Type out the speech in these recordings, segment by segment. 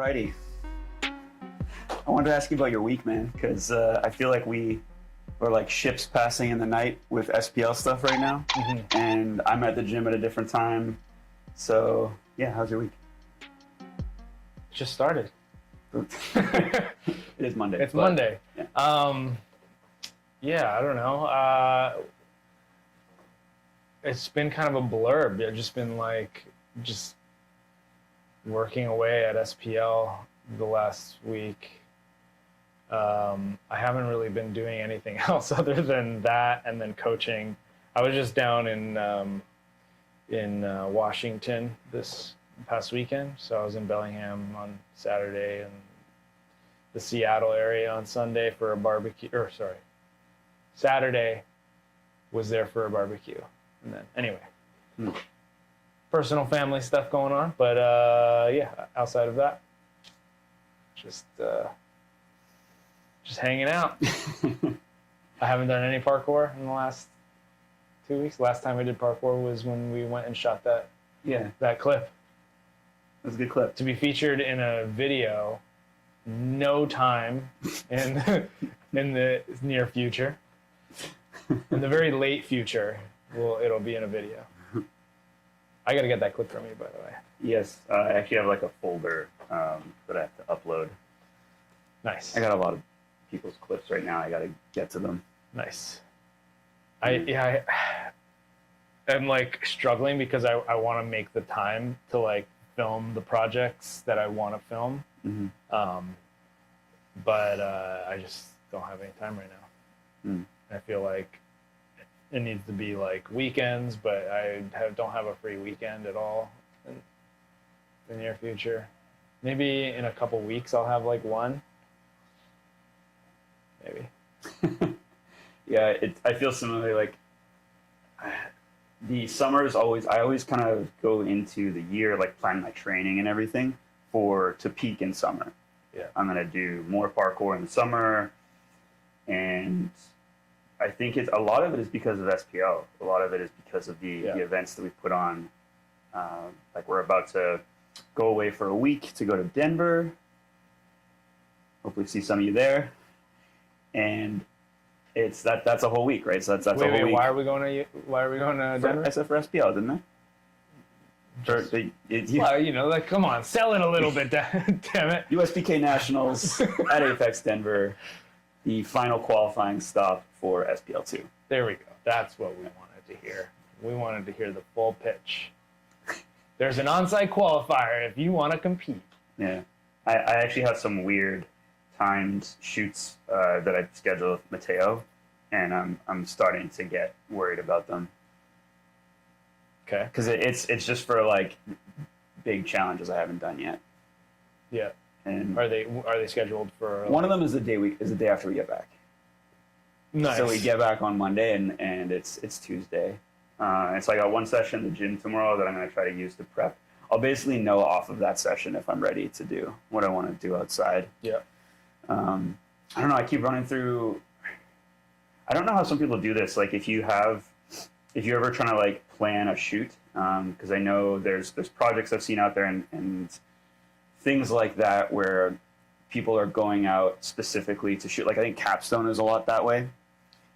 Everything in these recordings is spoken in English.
Alrighty. I wanted to ask you about your week, man, because I feel like we're like ships passing in the night with SPL stuff right now, and I'm at the gym at a different time. So, yeah, how's your week? Just started. It is Monday. It's Monday. Yeah. Yeah, I don't know. It's been kind of a blur. I've just been like, just working away at SPL the last week. I haven't really been doing anything else other than that, and then coaching. I was just down in Washington this past weekend, so I was in Bellingham on Saturday and the Seattle area on Sunday for a barbecue. Saturday was there for a barbecue, and then anyway, personal family stuff going on. But yeah, outside of that, just hanging out. I haven't done any parkour in the last 2 weeks. Last time I did parkour was when we went and shot that clip. It was a good clip. To be featured in a video, no time in the near future. In the very late future, it'll be in a video. I got to get that clip from you, by the way. Yes, I actually have like a folder that I have to upload. Nice. I got a lot of people's clips right now. I got to get to them. Nice. I'm like struggling because I want to make the time to like film the projects that I want to film. But I just don't have any time right now. I feel like it needs to be like weekends, but I don't have a free weekend at all in the near future. Maybe in a couple weeks I'll have like one. Maybe. Yeah, I feel similarly. Like the summers I always kind of go into the year like plan my training and everything to peak in summer. Yeah, I'm gonna do more parkour in the summer, and I think a lot of it is because of SPL. A lot of it is because of the events that we put on. Like we're about to go away for a week to go to Denver. Hopefully see some of you there. And that's a whole week, right? So that's a whole week. Why are we going to Denver? I said for SPL, didn't I? Well, you know, like, come on, sell it a little bit, damn it. USBK Nationals at Apex Denver, the final qualifying stop for SPL2. There we go. That's what we wanted to hear. We wanted to hear the full pitch. There's an on-site qualifier if you want to compete. Yeah. I actually have some weird timed shoots that I scheduled with Mateo, and I'm starting to get worried about them. Okay. Because it's just for like big challenges I haven't done yet. Yeah. And are they scheduled for? One of them is the day after we get back. Nice. So we get back on Monday and it's Tuesday. And so I got one session in the gym tomorrow that I'm going to try to use to prep. I'll basically know off of that session if I'm ready to do what I want to do outside. Yeah. I don't know. I keep running through. I don't know how some people do this. Like if you're ever trying to like plan a shoot, because I know there's projects I've seen out there and things like that where people are going out specifically to shoot. Like I think Capstone is a lot that way,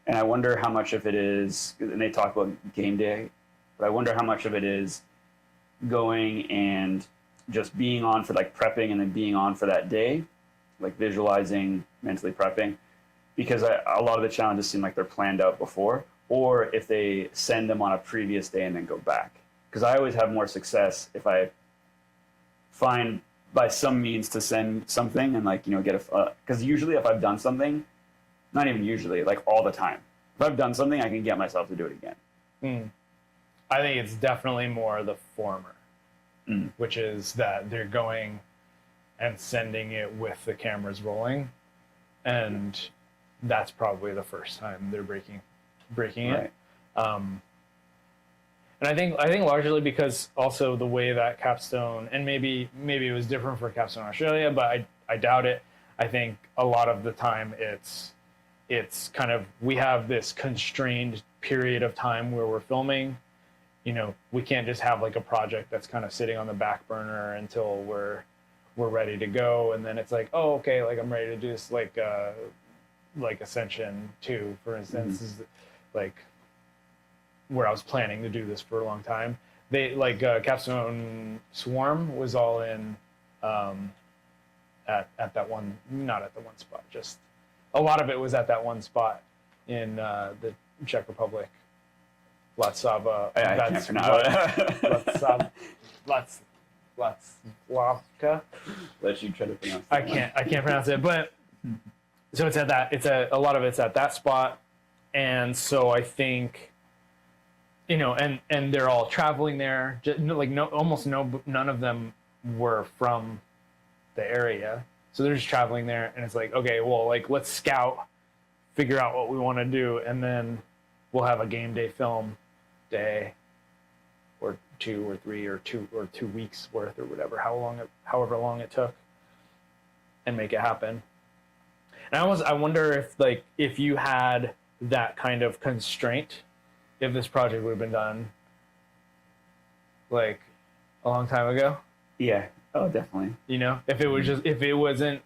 and I wonder how much of it is. And they talk about game day, but I wonder how much of it is going and just being on for like prepping and then being on for that day, like visualizing, mentally prepping, because a lot of the challenges seem like they're planned out before, or if they send them on a previous day and then go back. Because I always have more success if I find by some means to send something and like, you know, get because usually if I've done something, not even usually, like all the time, if I've done something, I can get myself to do it again. I think it's definitely more the former, which is that they're going and sending it with the cameras rolling, and that's probably the first time they're breaking right. it. And I think largely because also the way that Capstone, and maybe it was different for Capstone Australia, but I doubt it. I think a lot of the time it's kind of, we have this constrained period of time where we're filming. You know, we can't just have like a project that's kind of sitting on the back burner until we're ready to go, and then it's like, oh, okay, like I'm ready to do this, like Ascension 2, for instance, is like where I was planning to do this for a long time. They like Capstone Swarm was all in at that one, not at the one spot, just a lot of it was at that one spot in the Czech Republic. Vlatsava. I can't pronounce Vlatslavka. Let you try to pronounce I that can't pronounce it, but so it's at that. A lot of it's at that spot, and so I think, and they're all traveling there. None of them were from the area, so they're just traveling there, and it's like, okay, well, like let's scout, figure out what we want to do, and then we'll have a game day film day, or 2 or 3 or 2 weeks worth or whatever, however long it took, and make it happen. And I wonder if you had that kind of constraint, if this project would have been done like a long time ago. Yeah. Oh, definitely. If it wasn't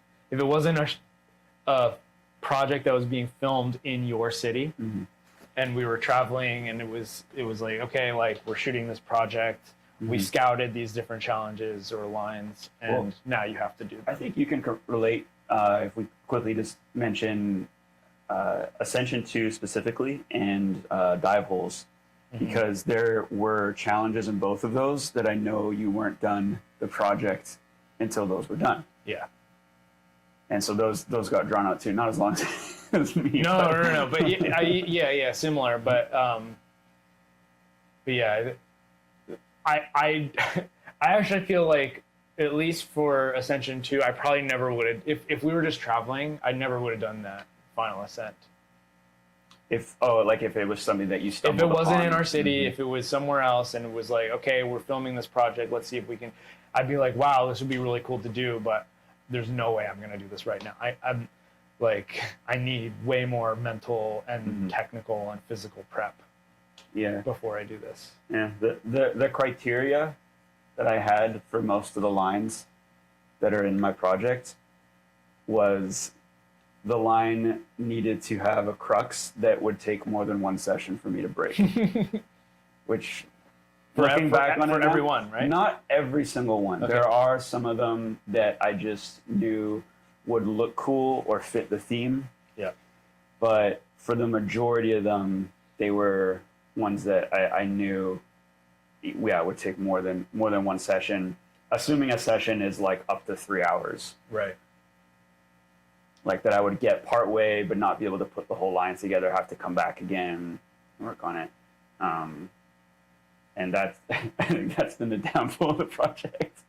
a project that was being filmed in your city, and we were traveling, and it was like, okay, like we're shooting this project, we scouted these different challenges or lines, and now you have to do that. I think you can relate, if we quickly just mention Ascension 2 specifically and Dive Holes, because there were challenges in both of those that I know you weren't done the project until those were done. Yeah. And so those got drawn out too, not as long as me. No. But yeah, similar. But yeah, I actually feel like, at least for Ascension 2, I probably never would have. If we were just traveling, I never would have done that final ascent. If it was something that you stumbled upon. If it wasn't in our city, if it was somewhere else, and it was like, okay, we're filming this project, let's see if we can. I'd be like, wow, this would be really cool to do, but there's no way I'm going to do this right now. I'm like, I need way more mental and technical and physical prep. Yeah. Before I do this. Yeah. The criteria that I had for most of the lines that are in my project was the line needed to have a crux that would take more than one session for me to break. Which, looking back on it, everyone, right? Not every single one. Okay. There are some of them that I just knew would look cool or fit the theme. Yeah. But for the majority of them, they were ones that I knew, would take more than one session, assuming a session is like up to 3 hours. Right. Like that I would get part way, but not be able to put the whole line together, have to come back again, work on it. And I think that's been the downfall of the project.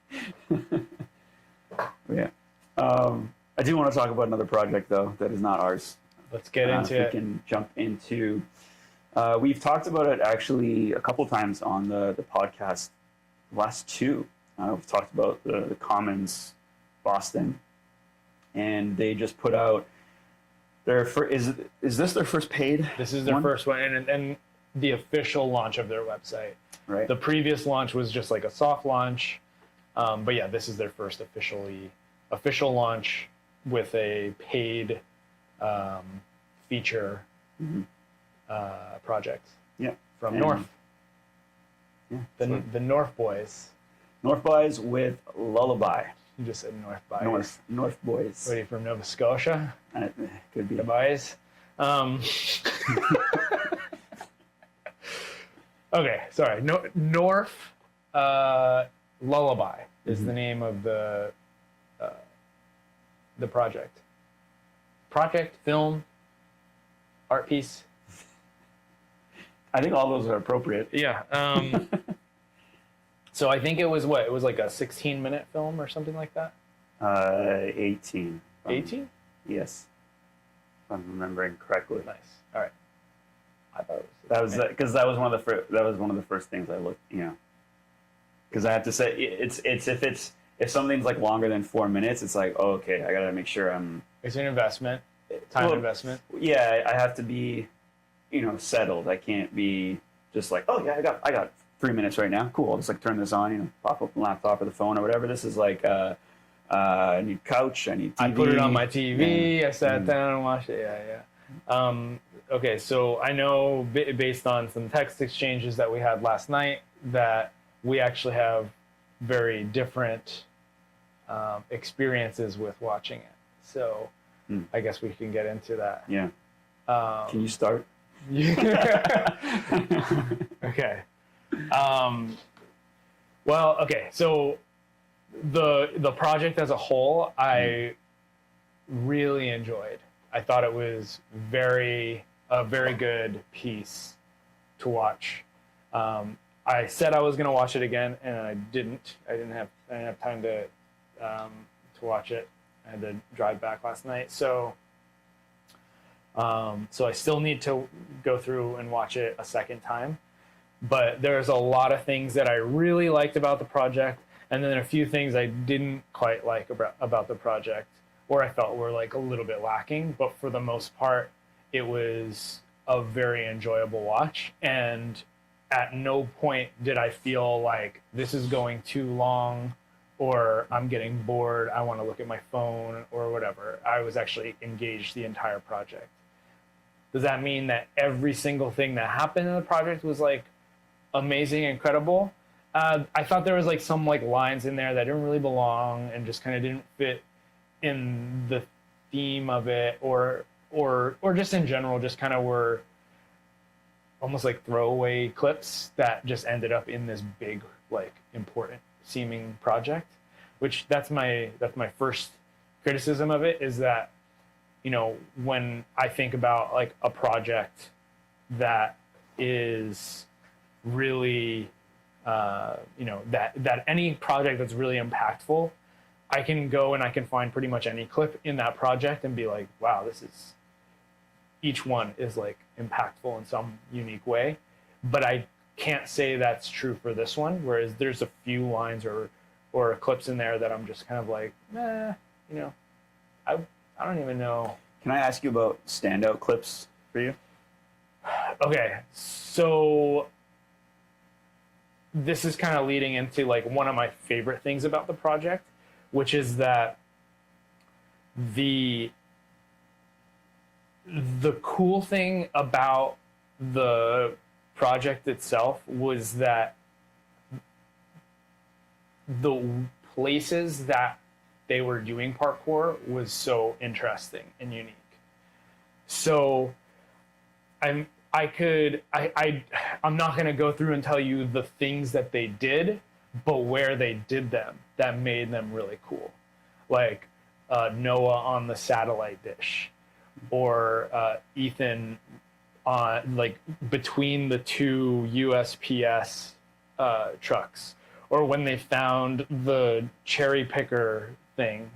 Yeah. I do want to talk about another project, though, that is not ours. Let's get into it. We can jump into... we've talked about it, actually, a couple times on the podcast. Last 2. We've talked about the Commons Boston. And they just put out their first... Is this their first paid? This is their first one, and the official launch of their website. Right. The previous launch was just like a soft launch, but yeah, this is their first official launch with a paid feature project. Yeah. From Norf. Yeah. The Norf Boys. Norf Boys with Lullaby. You just said Norf Boys. Norf Boys. What are you, from Nova Scotia? Could be. The Boys. Okay, sorry. Norf Lullaby is the name of the project. Project, film, art piece. I think all those are appropriate. Yeah. So I think it was what? It was like a 16-minute film or something like that? 18. 18? Yes. If I'm remembering correctly. Nice. All right. I thought it was because that was one of the first things I looked, because I have to say if something's like longer than 4 minutes, it's like, oh, okay, I gotta make sure I'm. It's an investment, investment. Yeah, I have to be, settled. I can't be just like, oh yeah, I got 3 minutes right now. Cool, I'll just like turn this on, pop up the laptop or the phone or whatever. This is like a I need couch. I need TV. I put it on my TV. Yeah. I sat down and watched it. Yeah. Okay, so I know based on some text exchanges that we had last night that we actually have very different experiences with watching it. So I guess we can get into that. Yeah. Can you start? Okay. Well, okay. So the project as a whole, I really enjoyed. I thought it was a very good piece to watch. I said I was going to watch it again, and I didn't. I didn't have time to watch it. I had to drive back last night, so I still need to go through and watch it a second time. But there's a lot of things that I really liked about the project, and then a few things I didn't quite like about the project, or I felt were like a little bit lacking. But for the most part, it was a very enjoyable watch, and at no point did I feel like this is going too long, or I'm getting bored, I want to look at my phone, or whatever. I was actually engaged the entire project. Does that mean that every single thing that happened in the project was like amazing, incredible? I thought there was like some like lines in there that didn't really belong and just kind of didn't fit in the theme of it, or just in general, just kind of were almost like throwaway clips that just ended up in this big, like, important seeming project. Which that's my first criticism of it, is that, you know, when I think about like a project that is really you know, that any project that's really impactful, I can go and I can find pretty much any clip in that project and be like, wow, each one is like impactful in some unique way. But I can't say that's true for this one, whereas there's a few lines or clips in there that I'm just kind of like, you know, I don't even know. Can I ask you about standout clips for you? Okay, so this is kind of leading into like one of my favorite things about the project, which is that the cool thing about the project itself was that the places that they were doing parkour was so interesting and unique. So I'm not going to go through and tell you the things that they did, but where they did them that made them really cool. Like Noah on the satellite dish, or Ethan on like between the two USPS trucks, or when they found the cherry picker thing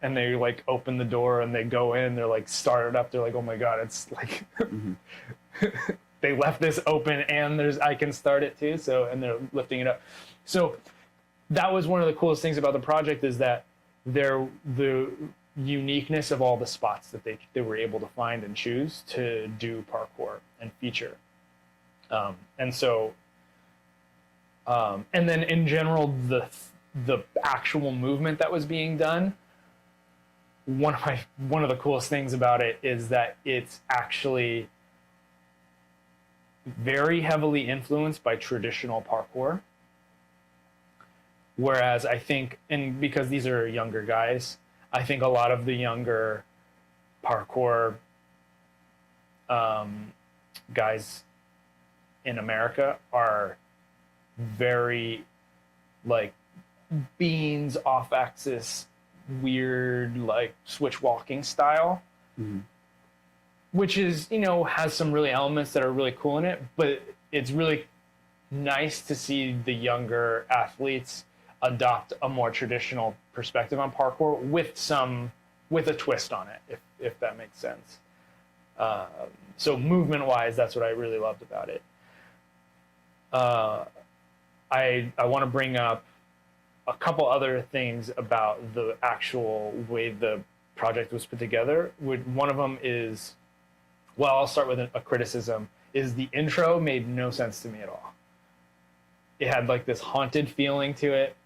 and they like open the door and they go in, they're like started up, they're like, oh my god, it's like they left this open and I can start it too. So, and they're lifting it up. So that was one of the coolest things about the project, is that the uniqueness of all the spots that they were able to find and choose to do parkour and feature. And so, and then in general, the actual movement that was being done, one of the coolest things about it is that it's actually very heavily influenced by traditional parkour. Whereas I think, and because these are younger guys, I think a lot of the younger parkour guys in America are very like beans off axis, weird like switch walking style, which is, you know, has some really elements that are really cool in it, but it's really nice to see the younger athletes adopt a more traditional perspective on parkour with a twist on it, if that makes sense. So movement wise, that's what I really loved about it. I want to bring up a couple other things about the actual way the project was put together. One of them is, well, I'll start with a criticism, is the intro made no sense to me at all. It had like this haunted feeling to it.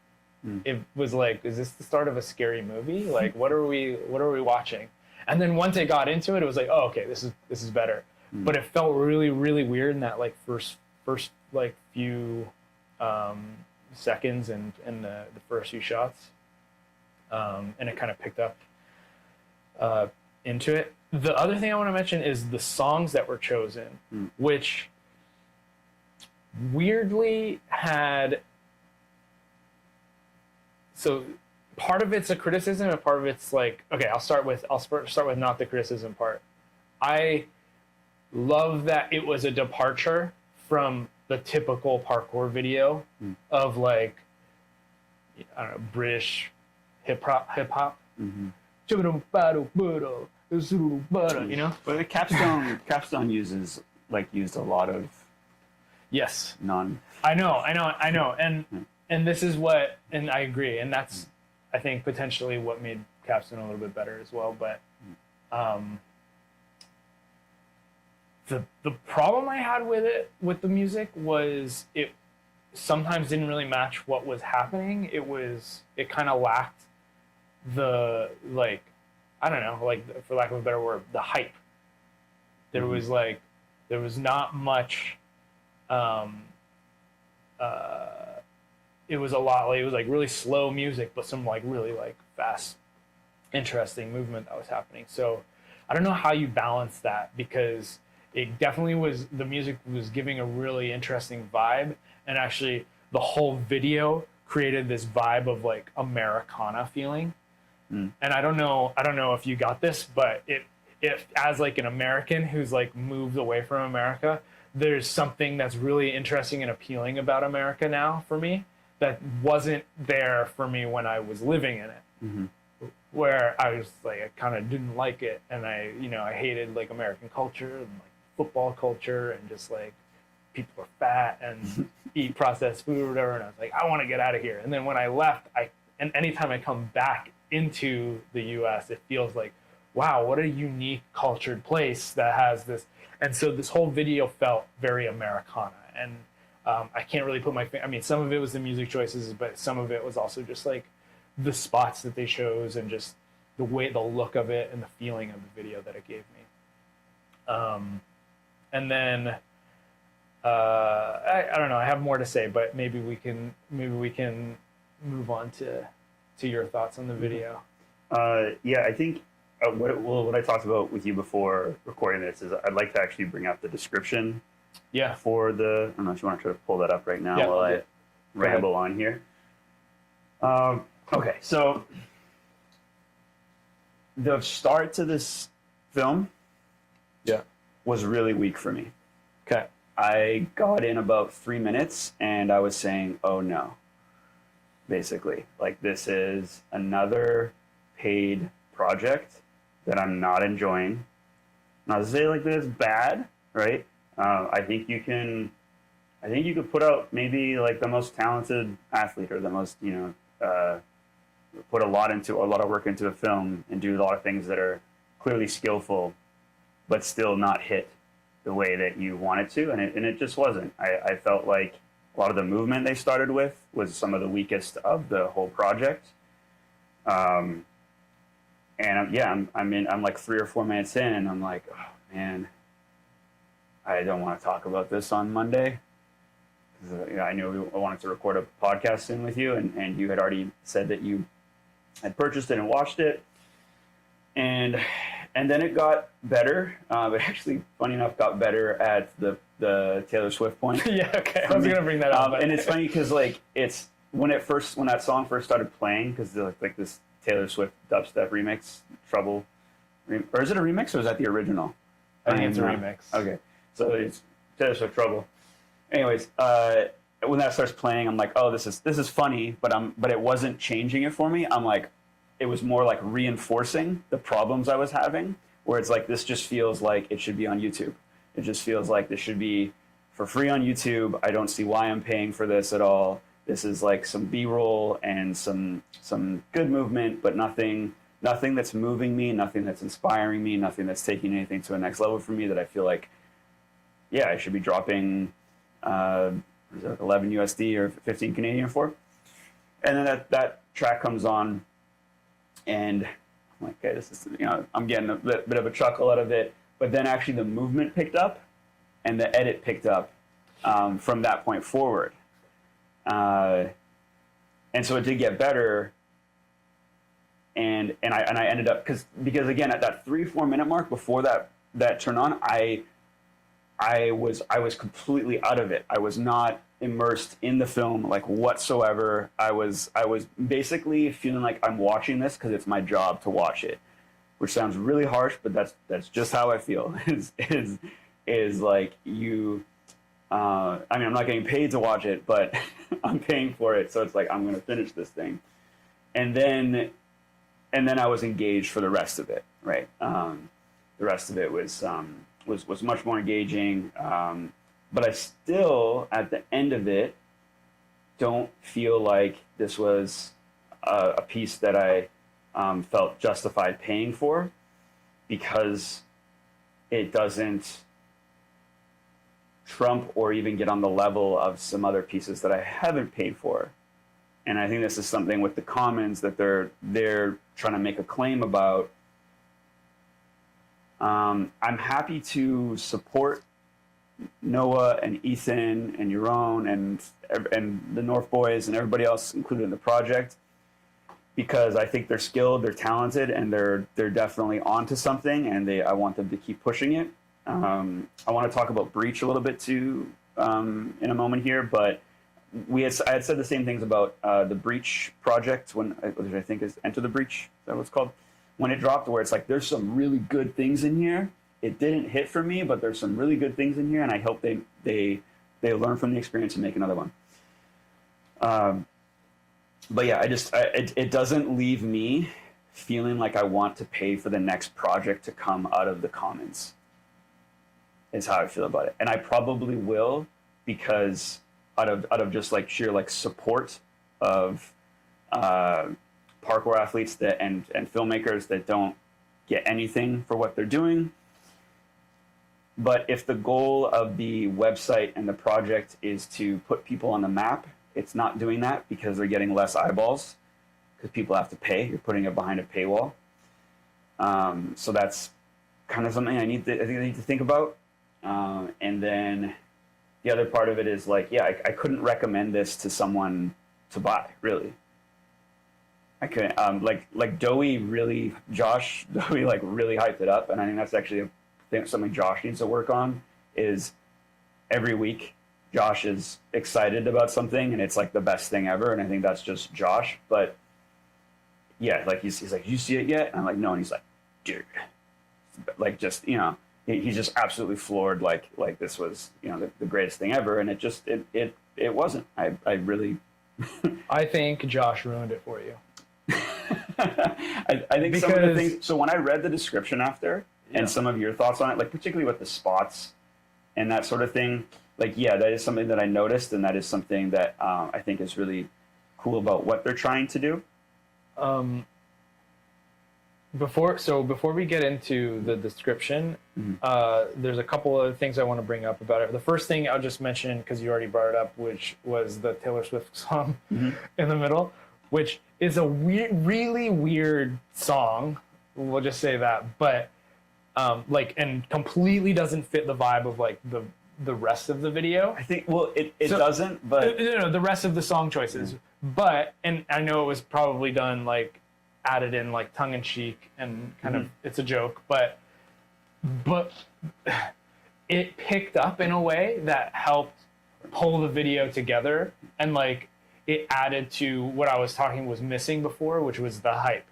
it was like, is this the start of a scary movie? Like, what are we watching? And then once it got into it, it was like, oh, okay, this is better. But it felt really, really weird in that like first like few seconds and the first few shots, and it kind of picked up into it. The other thing I want to mention is the songs that were chosen, which weirdly had. So part of it's a criticism and part of it's like, okay, I'll start with not the criticism part. I love that it was a departure from the typical parkour video of like, I don't know, British hip hop. You know, But the Capstone used a lot of yes, non. I know, and this is what, and I agree, and that's I think potentially what made Capstone a little bit better as well. But the problem I had with the music was it sometimes didn't really match what was happening. It kind of lacked the, like, I don't know, like, for lack of a better word, the hype. There was not much. It was a lot. Like, it was like really slow music, but some like really like fast, interesting movement that was happening. So I don't know how you balance that, because it definitely was, the music was giving a really interesting vibe, and actually the whole video created this vibe of like Americana feeling. And I don't know if you got this, but if as like an American who's like moved away from America, there's something that's really interesting and appealing about America now for me that wasn't there for me when I was living in it. Where I was like, I kind of didn't like it, and I hated like American culture and like football culture, and just like people are fat and eat processed food or whatever, and I was like, I want to get out of here. And then when I left, and anytime I come back into the US, it feels like, wow, what a unique cultured place that has this. And so this whole video felt very Americana, and I can't really put my I mean, some of it was the music choices, but some of it was also just like the spots that they chose, and just the look of it and the feeling of the video that it gave me. And then I don't know, I have more to say, but maybe we can move on to your thoughts on the video. Yeah, I think what I talked about with you before recording this is I'd like to actually bring out the description. Yeah. For the, I don't know if you want to try to pull that up right now, yeah, while I ramble on here. Okay, so the start to this film, was really weak for me. Okay. I got in about 3 minutes and I was saying, oh no. Basically, like, this is another paid project that I'm not enjoying. Not to say like that it's bad, right? I think you could put out maybe like the most talented athlete, or the most, put a lot of work into a film and do a lot of things that are clearly skillful, but still not hit the way that you want it to, and it just wasn't. I felt like a lot of the movement they started with was some of the weakest of the whole project. And I'm like 3 or 4 minutes in, and I'm like, oh man, I don't want to talk about this on Monday. I knew I wanted to record a podcast soon with you, and you had already said that you had purchased it and watched it. And then it got better. It actually, funny enough, got better at the Taylor Swift point. Yeah, okay. I was going to bring that up. And it's funny because like it's when that song first started playing, because like this Taylor Swift dubstep remix, Trouble, or is it a remix or is that the original? I think it's a remix. Okay, so it's Taylor Swift Trouble. Anyways, when that starts playing, I'm like, oh, this is funny, but it wasn't changing it for me. I'm like, it was more like reinforcing the problems I was having, where it's like, this just feels like it should be on YouTube. It just feels like this should be for free on YouTube. I don't see why I'm paying for this at all. This is like some B-roll and some good movement, but nothing that's moving me, nothing that's inspiring me, nothing that's taking anything to a next level for me that I feel like, yeah, I should be dropping 11 USD or 15 Canadian for. And then that track comes on, and I'm like, okay, this is, I'm getting a bit of a chuckle out of it. But then actually the movement picked up, and the edit picked up from that point forward. And so it did get better. And I ended up because again at that 3-4 minute mark before that turn on, I was completely out of it. I was not immersed in the film like whatsoever. I was basically feeling like I'm watching this because it's my job to watch it, which sounds really harsh, but that's just how I feel. is like you. I mean, I'm not getting paid to watch it, but I'm paying for it, so it's like I'm going to finish this thing, and then I was engaged for the rest of it. Right, the rest of it was much more engaging. But I still, at the end of it, don't feel like this was a piece that I felt justified paying for, because it doesn't trump or even get on the level of some other pieces that I haven't paid for. And I think this is something with the Commons that they're trying to make a claim about. I'm happy to support Noah and Ethan and Yaron and the Norf boys and everybody else included in the project, because I think they're skilled, they're talented, and they're definitely onto something, and I want them to keep pushing it. I want to talk about Breach a little bit too in a moment here, but I had said the same things about the Breach project, which I think is Enter the Breach. Is that what it's called? When it dropped, where it's like there's some really good things in here. It didn't hit for me, but there's some really good things in here, and I hope they learn from the experience and make another one. But yeah, it doesn't leave me feeling like I want to pay for the next project to come out of the Commons. Is how I feel about it, and I probably will, because out of just like sheer like support of parkour athletes and filmmakers that don't get anything for what they're doing. But if the goal of the website and the project is to put people on the map, it's not doing that, because they're getting less eyeballs, because people have to pay. You're putting it behind a paywall. So that's kind of something I think I need to think about. And then the other part of it is like, yeah, I couldn't recommend this to someone to buy, really. I couldn't. Like Dowie really hyped it up, and I think that's actually something Josh needs to work on. Is every week Josh is excited about something, and it's like the best thing ever, and I think that's just Josh. But yeah, like he's like, you see it yet? And I'm like, no, and he's like, dude, like just he's just absolutely floored, like this was the greatest thing ever, and it wasn't. I really I think Josh ruined it for you. I think some of the things. So when I read the description after, and some of your thoughts on it, like particularly with the spots and that sort of thing, like that is something that I noticed, and that is something that I think is really cool about what they're trying to do. Before we get into the description, there's a couple of things I want to bring up about it. The first thing I'll just mention, because you already brought it up, which was the Taylor Swift song in the middle, which is a really weird song. We'll just say that, but and completely doesn't fit the vibe of like the rest of the video. I think it doesn't, but the rest of the song choices. But and I know it was probably done like added in like tongue in cheek and kind of it's a joke, but it picked up in a way that helped pull the video together, and like it added to what I was talking was missing before, which was the hype.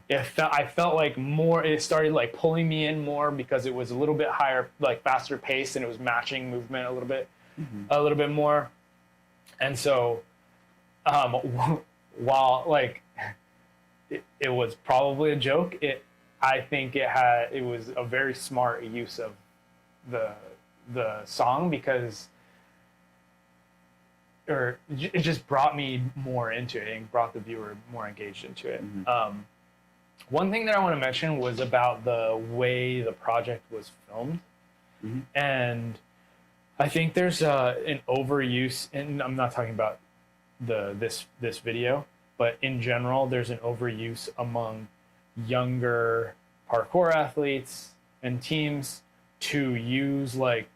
I felt like more, it started like pulling me in more because it was a little bit higher, like faster pace, and it was matching movement a little bit more. And so while like it was probably a joke, I think it was a very smart use of the song, because it just brought me more into it and brought the viewer more engaged into it. One thing that I want to mention was about the way the project was filmed. And I think there's an overuse, and I'm not talking about this video, but in general, there's an overuse among younger parkour athletes and teams to use like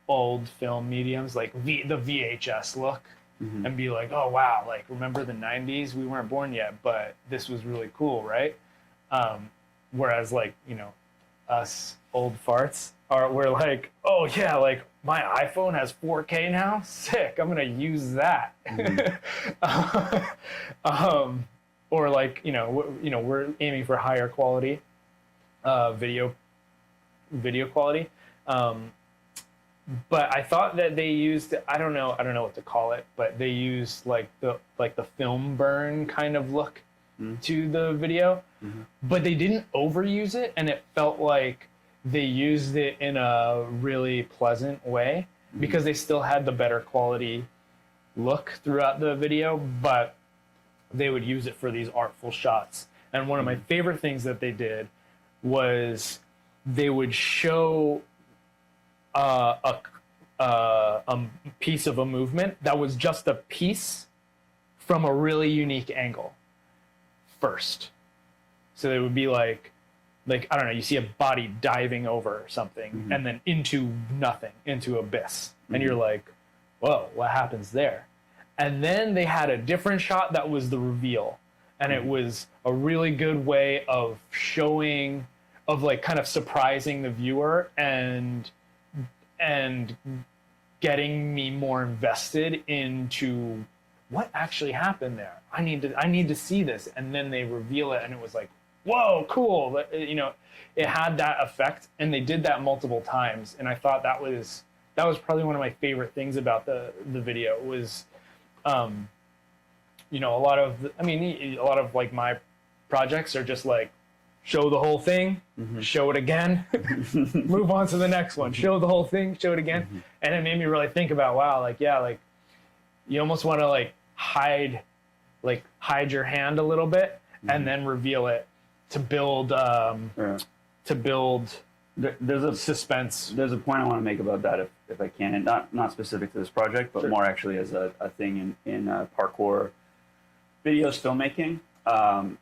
old film mediums, like the VHS look, and be like, oh wow, like remember the 90s? We weren't born yet, but this was really cool, right? Whereas like, you know, us old farts we're like, oh yeah, like my iPhone has 4K now, sick, I'm gonna use that. Or like, you know, we're aiming for higher quality video quality. But I thought that they used, I don't know what to call it, but they used like the film burn kind of look to the video, but they didn't overuse it, and it felt like they used it in a really pleasant way because they still had the better quality look throughout the video, but they would use it for these artful shots. And one of my favorite things that they did was they would show a piece of a movement that was just a piece from a really unique angle first. So it would be like I don't know, you see a body diving over something and then into nothing, into abyss. And you're like, whoa, what happens there? And then they had a different shot that was the reveal. And it was a really good way of showing, of like kind of surprising the viewer and getting me more invested into what actually happened there. I need to see this. And then they reveal it, and it was like, whoa, cool. You know, it had that effect, and they did that multiple times. And I thought that was probably one of my favorite things about the video was, you know, a lot of like my projects are just like, show the whole thing, show it again, move on to the next one, show the whole thing, show it again. And it made me really think about, wow, like, yeah, like you almost want to like hide your hand a little bit and then reveal it to build, there's a suspense. There's a point I want to make about that if I can, and not specific to this project, but more actually as a thing in parkour videos filmmaking,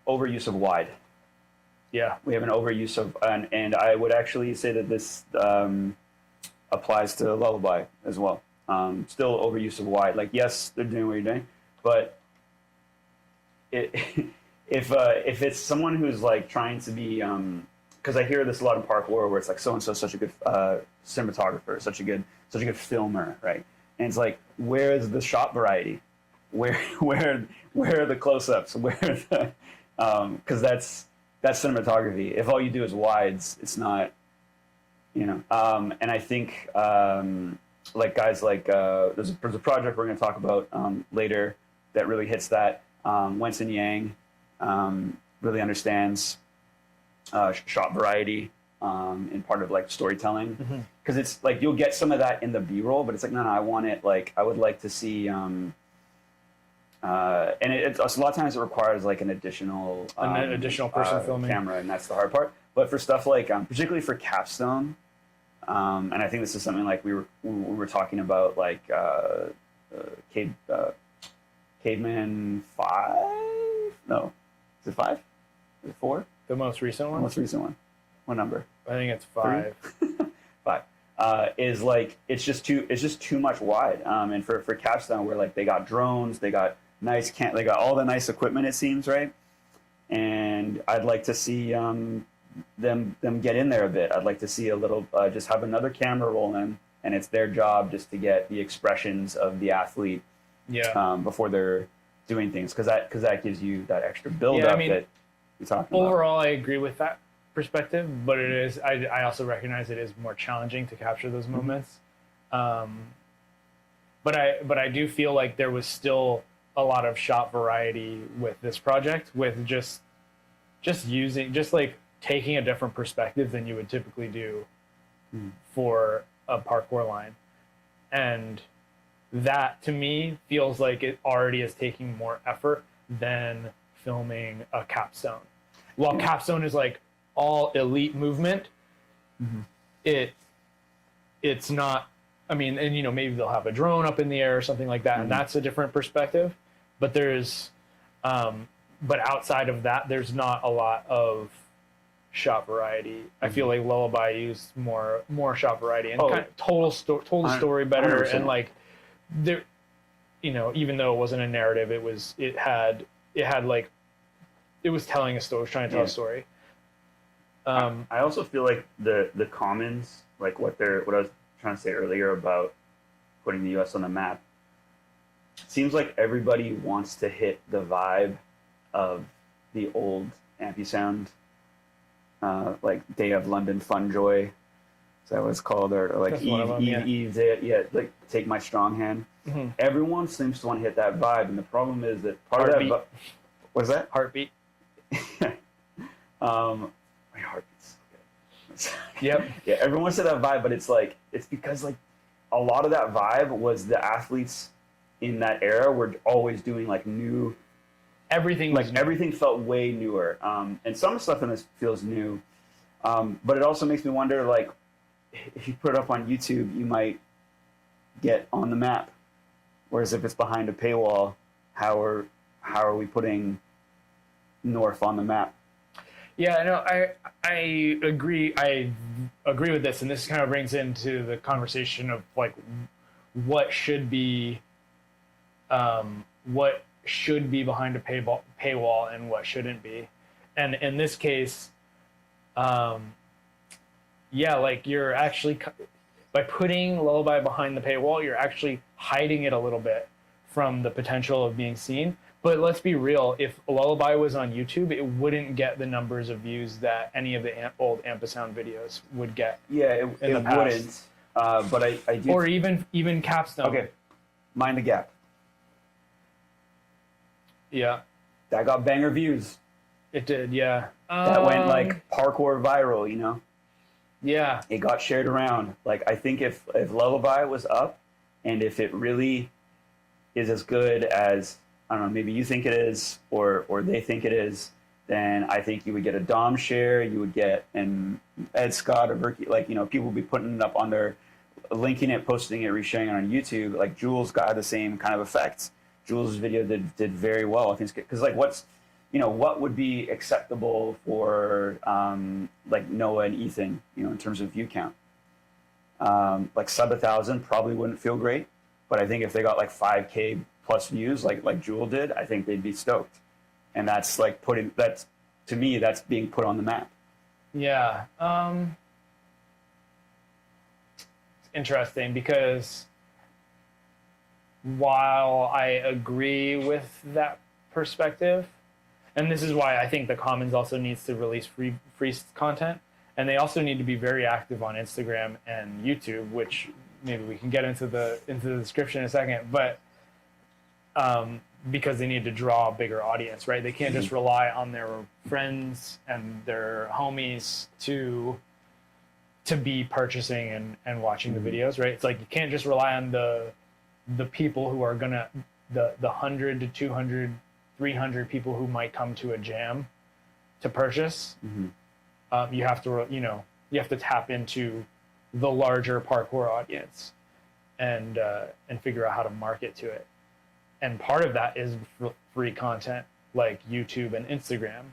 overuse of wide. Yeah, we have an overuse of, and I would actually say that this applies to Lullaby as well. Still overuse of wide. Like, yes, they're doing what you're doing, but if it's someone who's like trying to be, because I hear this a lot in parkour where it's like so and so such a good cinematographer, such a good filmer, right? And it's like, where's the shot variety? Where are the close-ups? Where are the because that's cinematography. If all you do is wides, it's not, you know. And I think like guys like there's a project we're going to talk about later that really hits that. Wenson Yang really understands shot variety in part of like storytelling, because it's like you'll get some of that in the B-roll, but it's like no, I want it like I would like to see. And it's a lot of times it requires like an additional person filming camera, and that's the hard part. But for stuff like particularly for capstone, and I think this is something like we were talking about like Caveman 5. No, is it 5? Is it 4? the most recent one. The most recent one. What number? I think it's 5. 5. Is like it's just too much wide. And for capstone, where like they got drones, they got they got all the nice equipment, it seems, right? And I'd like to see them get in there a bit. I'd like to see a little just have another camera roll in, and it's their job just to get the expressions of the athlete before they're doing things, because that gives you that extra build up that you're talking about. Overall, I agree with that perspective, but it is I also recognize it is more challenging to capture those moments. But I do feel like there was still a lot of shot variety with this project, with just like taking a different perspective than you would typically do for a parkour line. And that to me feels like it already is taking more effort than filming a capstone. While capstone is like all elite movement, it's not I mean, and maybe they'll have a drone up in the air or something like that, and that's a different perspective. But but outside of that, there's not a lot of shot variety. I feel like Lullaby used more shot variety and kind of told the story better, 100%. and like there, even though it wasn't a narrative, it was telling a story, it was trying to tell a story. I also feel like the commons, like what I was trying to say earlier about putting the U.S. on the map, it seems like everybody wants to hit the vibe of the old Ampi-Sound, like Day of London Funjoy, is that what it's called, or like Eve, like Take My Strong Hand. Mm-hmm. Everyone seems to want to hit that vibe, and the problem is that part Heartbeat. of that. What's that? Heartbeat. My heartbeat's so good. Yep. Yeah, everyone wants to that vibe, but it's because like a lot of that vibe was the athletes in that era were always doing like new. Everything felt way newer, and some stuff in this feels new, but it also makes me wonder, like, if you put it up on YouTube, you might get on the map, whereas if it's behind a paywall, how are we putting Norf on the map? Yeah, no, I agree. I agree with this, and this kind of brings into the conversation of like what should be behind a paywall and what shouldn't be. And in this case, like you're actually, by putting Lullaby behind the paywall, you're actually hiding it a little bit from the potential of being seen. But let's be real, if Lullaby was on YouTube, it wouldn't get the numbers of views that any of the old Ampi-Sound videos would get. Yeah, it wouldn't. But I do. Or even Capstone. Okay, Mind the Gap. Yeah. That got banger views. It did, yeah. That went like parkour viral, Yeah. It got shared around. Like, I think if Lullaby was up, and if it really is as good as, I don't know, maybe you think it is, or they think it is, then I think you would get a Dom share, you would get an Ed Scott or Berkey, like, people would be putting it up on their, linking it, posting it, resharing it on YouTube. Like, Jules got the same kind of effects. Jules' video did very well, I think, because like what would be acceptable for like Noah and Ethan, in terms of view count. Like sub 1,000 probably wouldn't feel great, but I think if they got like 5K plus views, like Jewel did, I think they'd be stoked. And that's like to me, that's being put on the map. Yeah. It's interesting because while I agree with that perspective, and this is why I think the Commons also needs to release free content, and they also need to be very active on Instagram and YouTube, which maybe we can get into the description in a second, but because they need to draw a bigger audience, right? They can't just rely on their friends and their homies to be purchasing and watching the videos, right? It's like you can't just rely on the people who are gonna the 100 to 200, 300 people who might come to a jam to purchase. Mm-hmm. You have to tap into the larger parkour audience and figure out how to market to it. And part of that is free content like YouTube and Instagram,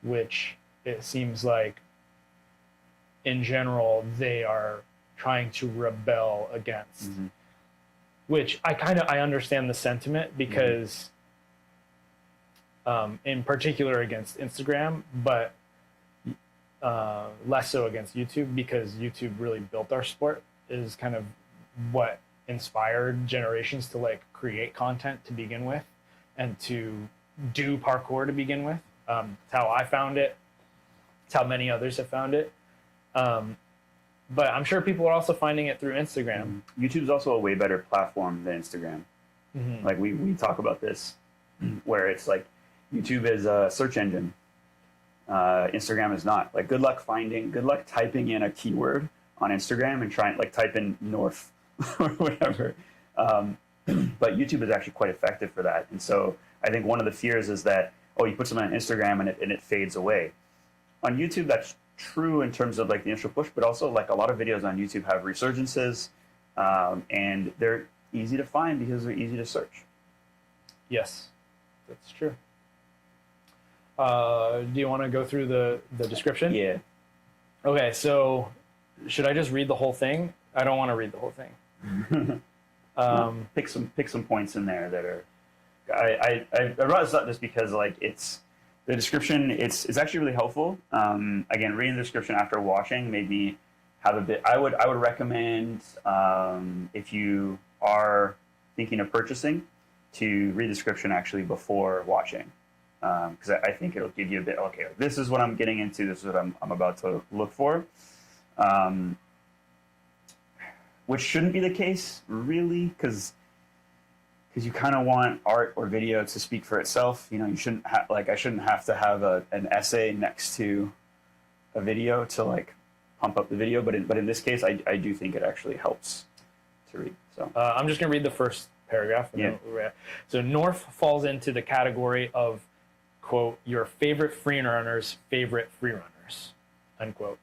which it seems like in general they are trying to rebel against. Which I understand the sentiment because in particular against Instagram, but less so against YouTube, because YouTube really built our sport, is kind of what inspired generations to like create content to begin with and to do parkour to begin with. It's how I found it. It's how many others have found it. But I'm sure people are also finding it through Instagram. YouTube's also a way better platform than Instagram. Like we talk about this, where it's like YouTube is a search engine. Instagram is not. Like, good luck typing in a keyword on Instagram and trying, like, type in Norf or whatever. But YouTube is actually quite effective for that. And so I think one of the fears is that, you put something on Instagram and it fades away. On YouTube, that's true in terms of like the initial push, but also like a lot of videos on YouTube have resurgences. and they're easy to find because they're easy to search. Yes, that's true. Do you want to go through the description? Yeah. Okay, so should I just read the whole thing? I don't want to read the whole thing. Pick some points in there that are. I brought this up just because like it's the description. It's actually really helpful. Again, reading the description after washing made me have a bit. I would recommend if you are thinking of purchasing to read the description actually before washing, because I think it'll give you a bit. Okay, this is what I'm getting into. This is what I'm about to look for. Which shouldn't be the case, really, because you kind of want art or video to speak for itself. You know, you shouldn't I shouldn't have to have an essay next to a video to like pump up the video. But in this case, I do think it actually helps to read. So I'm just gonna read the first paragraph. Yeah. So Norf falls into the category of, quote, your favorite freerunners' favorite freerunners, unquote.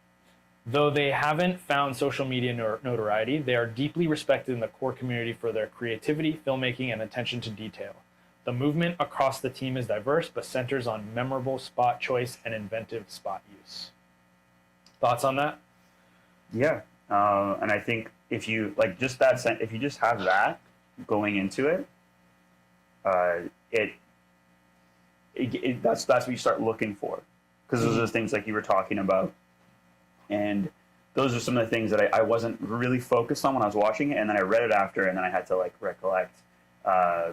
Though they haven't found social media notoriety, they are deeply respected in the core community for their creativity, filmmaking, and attention to detail. The movement across the team is diverse, but centers on memorable spot choice and inventive spot use. Thoughts on that? yeah, and I think if you like just that, if you just have that going into it, that's what you start looking for, because those are the things like you were talking about. And those are some of the things that I wasn't really focused on when I was watching it, and then I read it after, and then I had to like recollect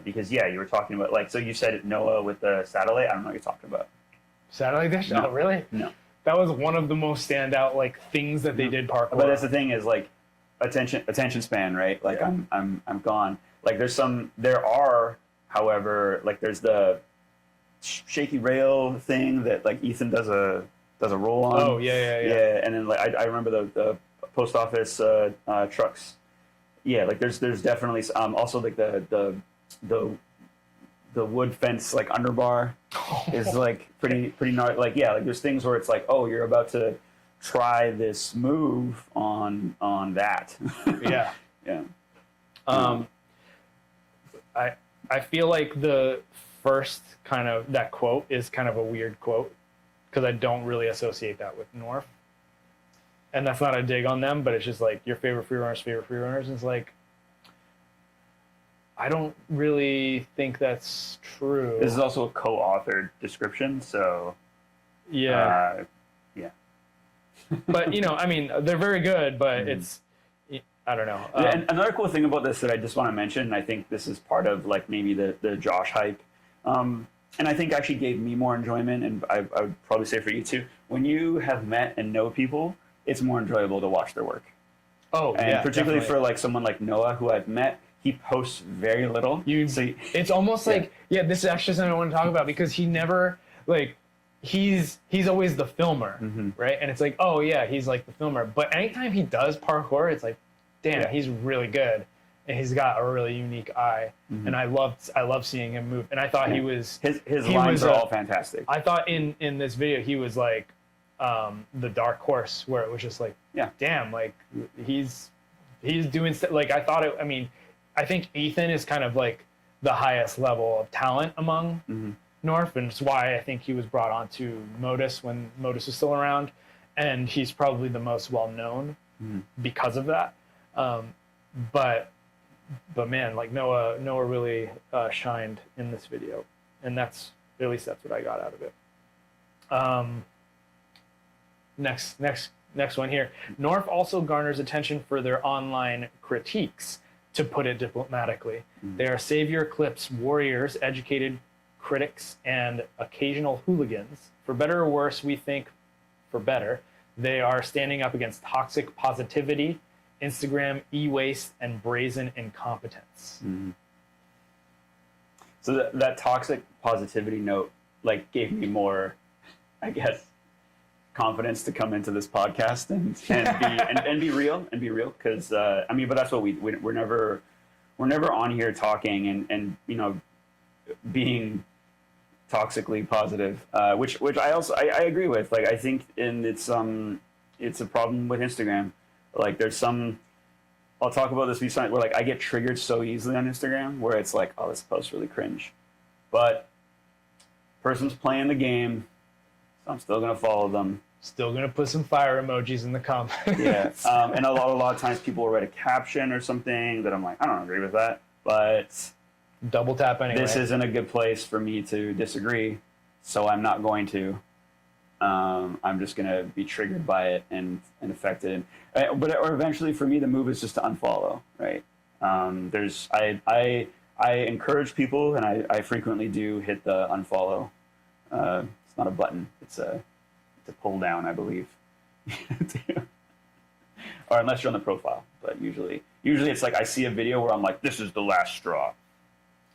because you were talking about like, so you said Noah with the satellite. I don't know what you're talking about. Satellite dish? No. Oh, really? No. That was one of the most standout like things that they did parkour. But that's the thing is like attention span, right? Like Yeah. I'm gone. Like there are, however, like there's the shaky rail thing that like Ethan does a roll on. Oh yeah. And then like I remember the post office trucks. Yeah, like there's definitely also like the wood fence like underbar is like pretty gnarly. Like like there's things where it's like, oh, you're about to try this move on that. Yeah. Yeah. I feel like the first kind of that quote is kind of a weird quote, because I don't really associate that with Norf. And that's not a dig on them, but it's just like your favorite freerunners. And it's like, I don't really think that's true. This is also a co-authored description, so yeah. yeah. But you know, I mean, they're very good, but it's, I don't know. And another cool thing about this that I just want to mention, and I think this is part of like maybe the Josh hype, and I think actually gave me more enjoyment, and I would probably say for you too, when you have met and know people, it's more enjoyable to watch their work. Oh, and yeah, particularly definitely. for like someone like Noah, who I've met, he posts very little. It's almost like, this is actually something I want to talk about, because he never, like, he's always the filmer, right? And it's like, oh yeah, he's like the filmer. But anytime he does parkour, it's like, damn, he's really good. And he's got a really unique eye. And I love seeing him move. And I thought he was... His lines are all fantastic. I thought in this video, he was like the dark horse, where it was just like, damn, like, he's doing... Like, I thought it... I mean, I think Ethan is kind of like the highest level of talent among Norf, and it's why I think he was brought on to Modus when Modus was still around, and he's probably the most well-known because of that. But man, like Noah really shined in this video, and that's what I got out of it. Next one here. Norf also garners attention for their online critiques, to put it diplomatically. They are savior clips, warriors, educated critics, and occasional hooligans. For better or worse, we think for better, they are standing up against toxic positivity, Instagram e-waste, and brazen incompetence. So that toxic positivity note like gave me more, I guess, confidence to come into this podcast and be real because I mean, but that's what we're never on here talking and you know, being toxically positive, which I agree with. Like, I think it's a problem with Instagram. Like, there's some I'll talk about this where like I get triggered so easily on Instagram where it's like, oh, this post's really cringe, but person's playing the game, so I'm still gonna follow them. Still gonna put some fire emojis in the comments. Yeah, and a lot of times people will write a caption or something that I'm like, I don't agree with that, but double tap anyway. This isn't a good place for me to disagree, so I'm not going to. I'm just going to be triggered by it and affected. Or eventually, for me, the move is just to unfollow. Right? I encourage people, and I frequently do hit the unfollow. It's not a button; it's a pull down, I believe. Or unless you're on the profile, but usually it's like I see a video where I'm like, this is the last straw.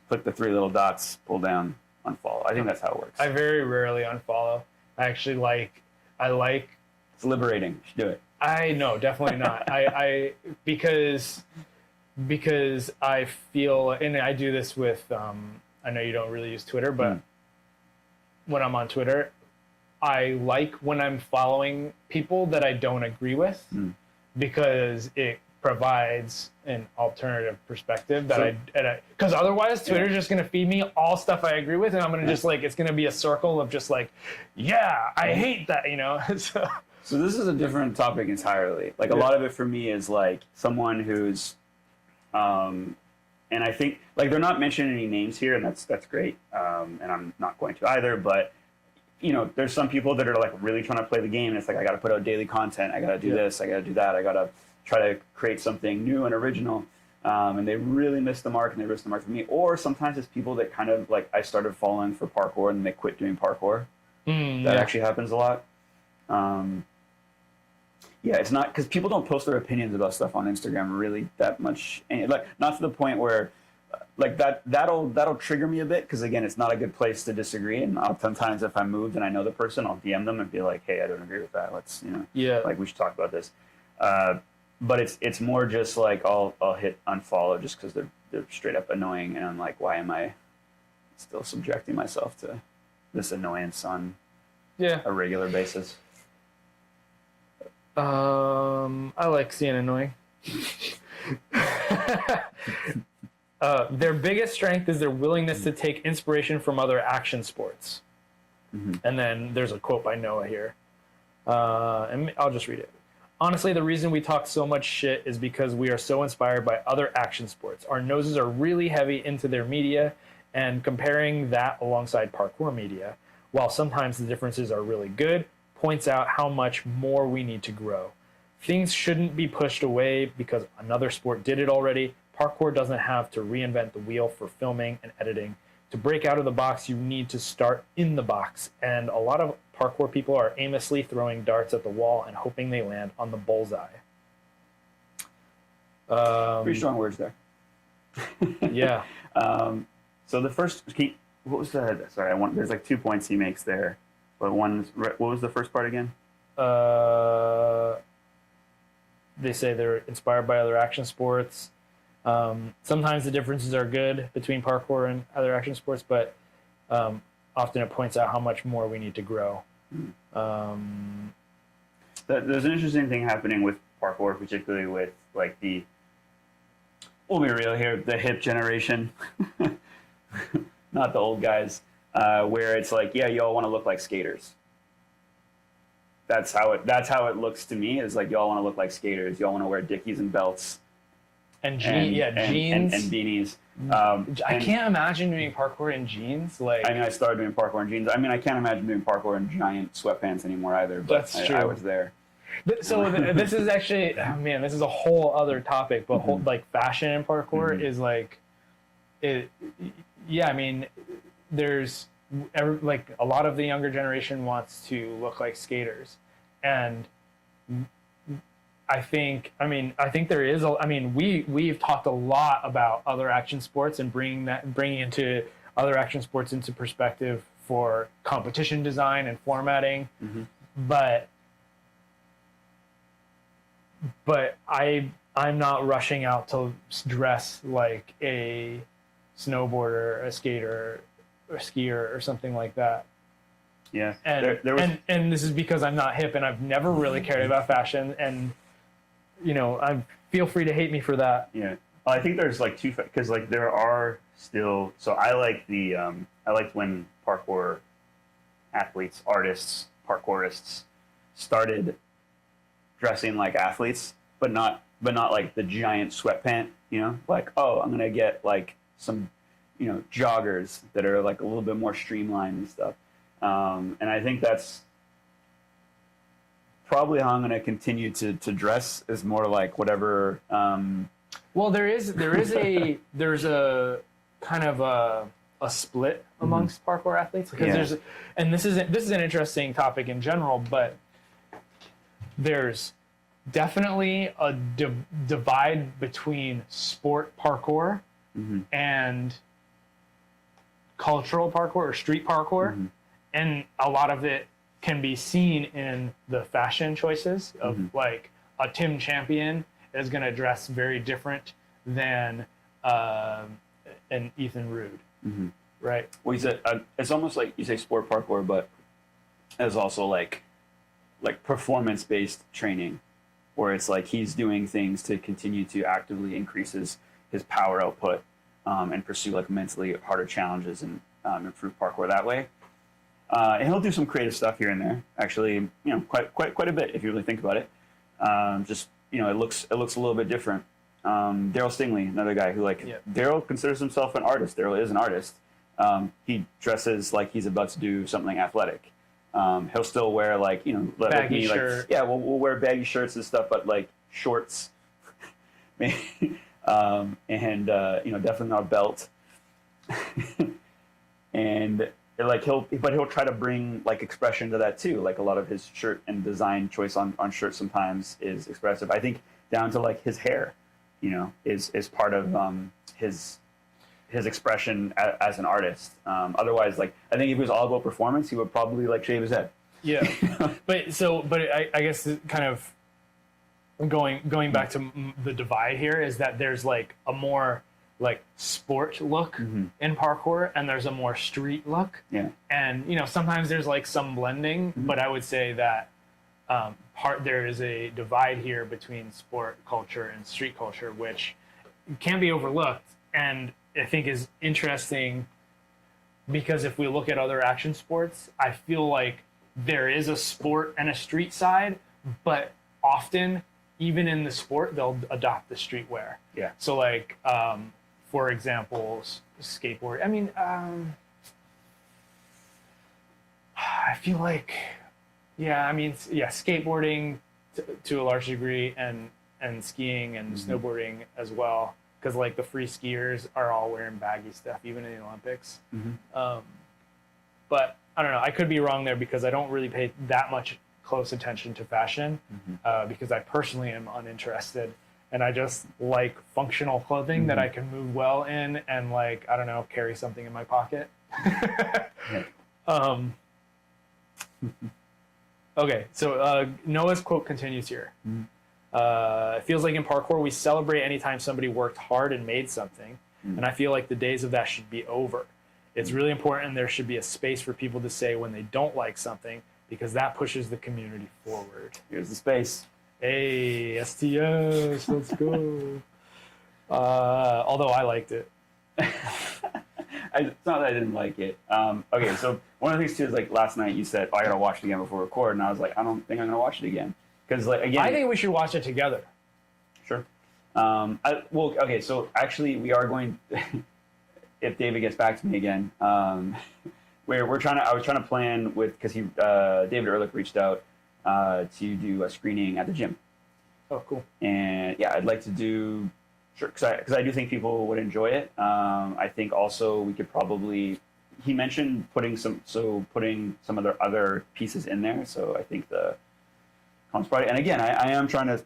Click the 3 little dots, pull down, unfollow. I think that's how it works. I very rarely unfollow. I actually like. It's liberating. You should do it. I know, definitely not. Because I feel, and I do this with. I know you don't really use Twitter, but when I'm on Twitter, I like when I'm following people that I don't agree with, because it provides an alternative perspective because otherwise Twitter's just going to feed me all stuff I agree with, and I'm going to just like, it's going to be a circle of just like, yeah, I hate that, So this is a different topic entirely. Like a lot of it for me is like someone who's, and I think like they're not mentioning any names here, and that's great. And I'm not going to either, but there's some people that are like really trying to play the game, and it's like, I got to put out daily content. I got to do this. I got to do that. I got to try to create something new and original. And they really miss the mark, and they miss the mark for me. Or sometimes it's people that kind of like, I started following for parkour and they quit doing parkour. That actually happens a lot. Yeah, it's not because people don't post their opinions about stuff on Instagram really that much. And like, not to the point where like that'll trigger me a bit, because again, it's not a good place to disagree. And sometimes if I'm moved and I know the person, I'll DM them and be like, hey, I don't agree with that. Let's like, we should talk about this. But it's more just like I'll hit unfollow just because they're straight up annoying, and I'm like, why am I still subjecting myself to this annoyance on a regular basis? I like seeing annoying. Their biggest strength is their willingness to take inspiration from other action sports. And then there's a quote by Noah here, and I'll just read it. Honestly, the reason we talk so much shit is because we are so inspired by other action sports. Our noses are really heavy into their media, and comparing that alongside parkour media, while sometimes the differences are really good, points out how much more we need to grow. Things shouldn't be pushed away because another sport did it already. Parkour doesn't have to reinvent the wheel for filming and editing. To break out of the box, you need to start in the box. And a lot of parkour people are aimlessly throwing darts at the wall and hoping they land on the bullseye. Pretty strong words there. Yeah. So the first, what was the, sorry, there's like 2 points he makes there. But what was the first part again? They say they're inspired by other action sports. Sometimes the differences are good between parkour and other action sports, but often it points out how much more we need to grow. There's an interesting thing happening with parkour, particularly with like we'll be real here, the hip generation, not the old guys, where it's like, yeah, y'all want to look like skaters. That's how it looks to me. Is like, y'all want to look like skaters. Y'all want to wear dickies and belts. And jeans and beanies. I can't imagine doing parkour in jeans. Like, I mean, I started doing parkour in jeans. I mean, I can't imagine doing parkour in giant sweatpants anymore either. But that's true. I was there. So this is actually, man, this is a whole other topic. But like fashion in parkour is like, it. Yeah, I mean, there's like a lot of the younger generation wants to look like skaters, and I think there is we've talked a lot about other action sports and bringing into other action sports into perspective for competition design and formatting, but I'm not rushing out to dress like a snowboarder, a skater, or a skier, or something like that. Yeah, and this is because I'm not hip, and I've never really cared about fashion, and feel free to hate me for that. Yeah. Well, I think there's like two, because like there are still, so I like I liked when parkour athletes, artists, parkourists started dressing like athletes, but not like the giant sweatpant, like, oh, I'm going to get like some, joggers that are like a little bit more streamlined and stuff. And I think that's probably how I'm going to continue to dress, is more like whatever. Well, there's a kind of a split amongst parkour athletes, because and this is an interesting topic in general, but there's definitely a divide between sport parkour and cultural parkour or street parkour, and a lot of it can be seen in the fashion choices of like a Tim Champion is going to dress very different than an Ethan Rude, right? Well, it's almost like you say sport parkour, but it's also like performance-based training, where it's like he's doing things to continue to actively increase his power output, and pursue like mentally harder challenges and improve parkour that way. And he'll do some creative stuff here and there. Actually, quite a bit if you really think about it. It looks a little bit different. Daryl Stingley, another guy who Daryl considers himself an artist. Daryl is an artist. He dresses like he's about to do something athletic. He'll still wear baggy shirt. We'll wear baggy shirts and stuff, but like shorts, and definitely not a belt. And he'll try to bring like expression to that too. Like a lot of his shirt and design choice on shirts sometimes is expressive. I think down to like his hair, is part of his expression as an artist. Otherwise, like I think if he was all about performance, he would probably like shave his head. Yeah, but I guess kind of going back to the divide here is that there's like a more like sport look in parkour, and there's a more street look. Yeah. And sometimes there's like some blending, but I would say that there is a divide here between sport culture and street culture, which can be overlooked, and I think is interesting, because if we look at other action sports, I feel like there is a sport and a street side, but often even in the sport they'll adopt the streetwear. Yeah. So like for example, skateboard. I mean, I feel like, skateboarding to a large degree, and skiing and snowboarding as well, because like the free skiers are all wearing baggy stuff, even in the Olympics. But I don't know. I could be wrong there, because I don't really pay that much close attention to fashion, because I personally am uninterested. And I just like functional clothing that I can move well in, and like, I don't know, carry something in my pocket. Okay, so Noah's quote continues here. It feels like in parkour we celebrate anytime somebody worked hard and made something, and I feel like the days of that should be over. It's really important there should be a space for people to say when they don't like something, because that pushes the community forward. Here's the space. Hey, STS, let's go. Although I liked it. It's not that I didn't like it. Okay, so one of the things too is like last night you said, I gotta watch it again before we record, and I was like, I don't think I'm gonna watch it again, because like again, I think we should watch it together. Sure. Okay, so actually we are going. If David gets back to me again, I was trying to plan with, because David Ehrlich reached out to do a screening at the gym. Oh, cool. And yeah, I'd like to do, sure, because I do think people would enjoy it. I think also we could probably, he mentioned putting some of their other pieces in there. So I think the comps probably, and again, I am trying to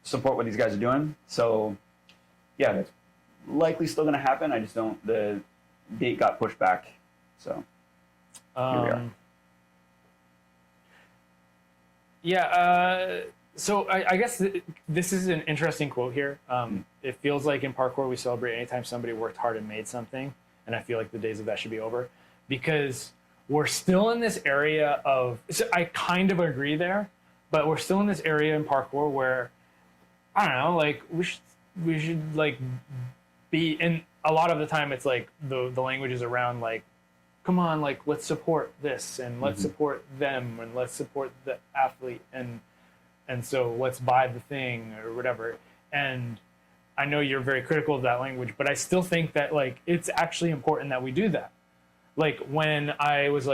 support what these guys are doing. So yeah, that's likely still going to happen. I just don't, the date got pushed back. So here we are. Yeah, so I guess this is an interesting quote here. It feels like in parkour we celebrate anytime somebody worked hard and made something, and I feel like the days of that should be over, because we're still in this area of, so I kind of agree there, but we're still in this area in parkour where I don't know, like we should like be, and a lot of the time it's like the language is around like, come on, like let's support this and let's support them and let's support the athlete and so let's buy the thing or whatever. And I know you're very critical of that language, but I still think that like it's actually important that we do that. Like when I was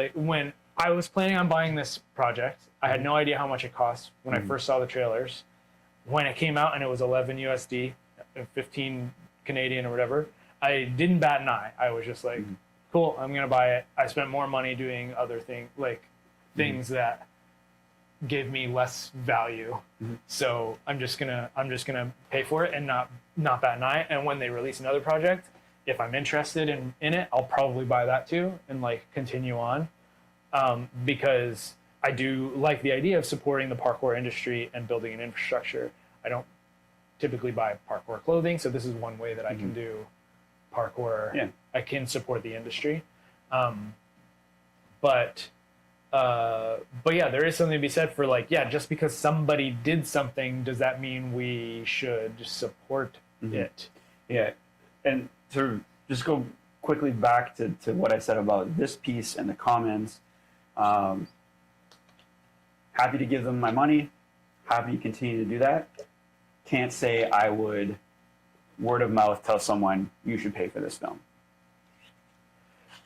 planning on buying this project, I had no idea how much it cost when I first saw the trailers. When it came out and it was 11 USD, 15 Canadian or whatever, I didn't bat an eye. I was just like, cool, I'm gonna buy it. I spent more money doing other things, like things that give me less value. So I'm just gonna pay for it and not bat an eye. And when they release another project, if I'm interested in it, I'll probably buy that too and like continue on, because I do like the idea of supporting the parkour industry and building an infrastructure. I don't typically buy parkour clothing, so this is one way that I can do parkour. Yeah. I can support the industry, but yeah, there is something to be said for like, yeah, just because somebody did something, does that mean we should support it? Yeah, and to just go quickly back to what I said about this piece and the comments. Happy to give them my money. Happy to continue to do that. Can't say I would word of mouth tell someone you should pay for this film.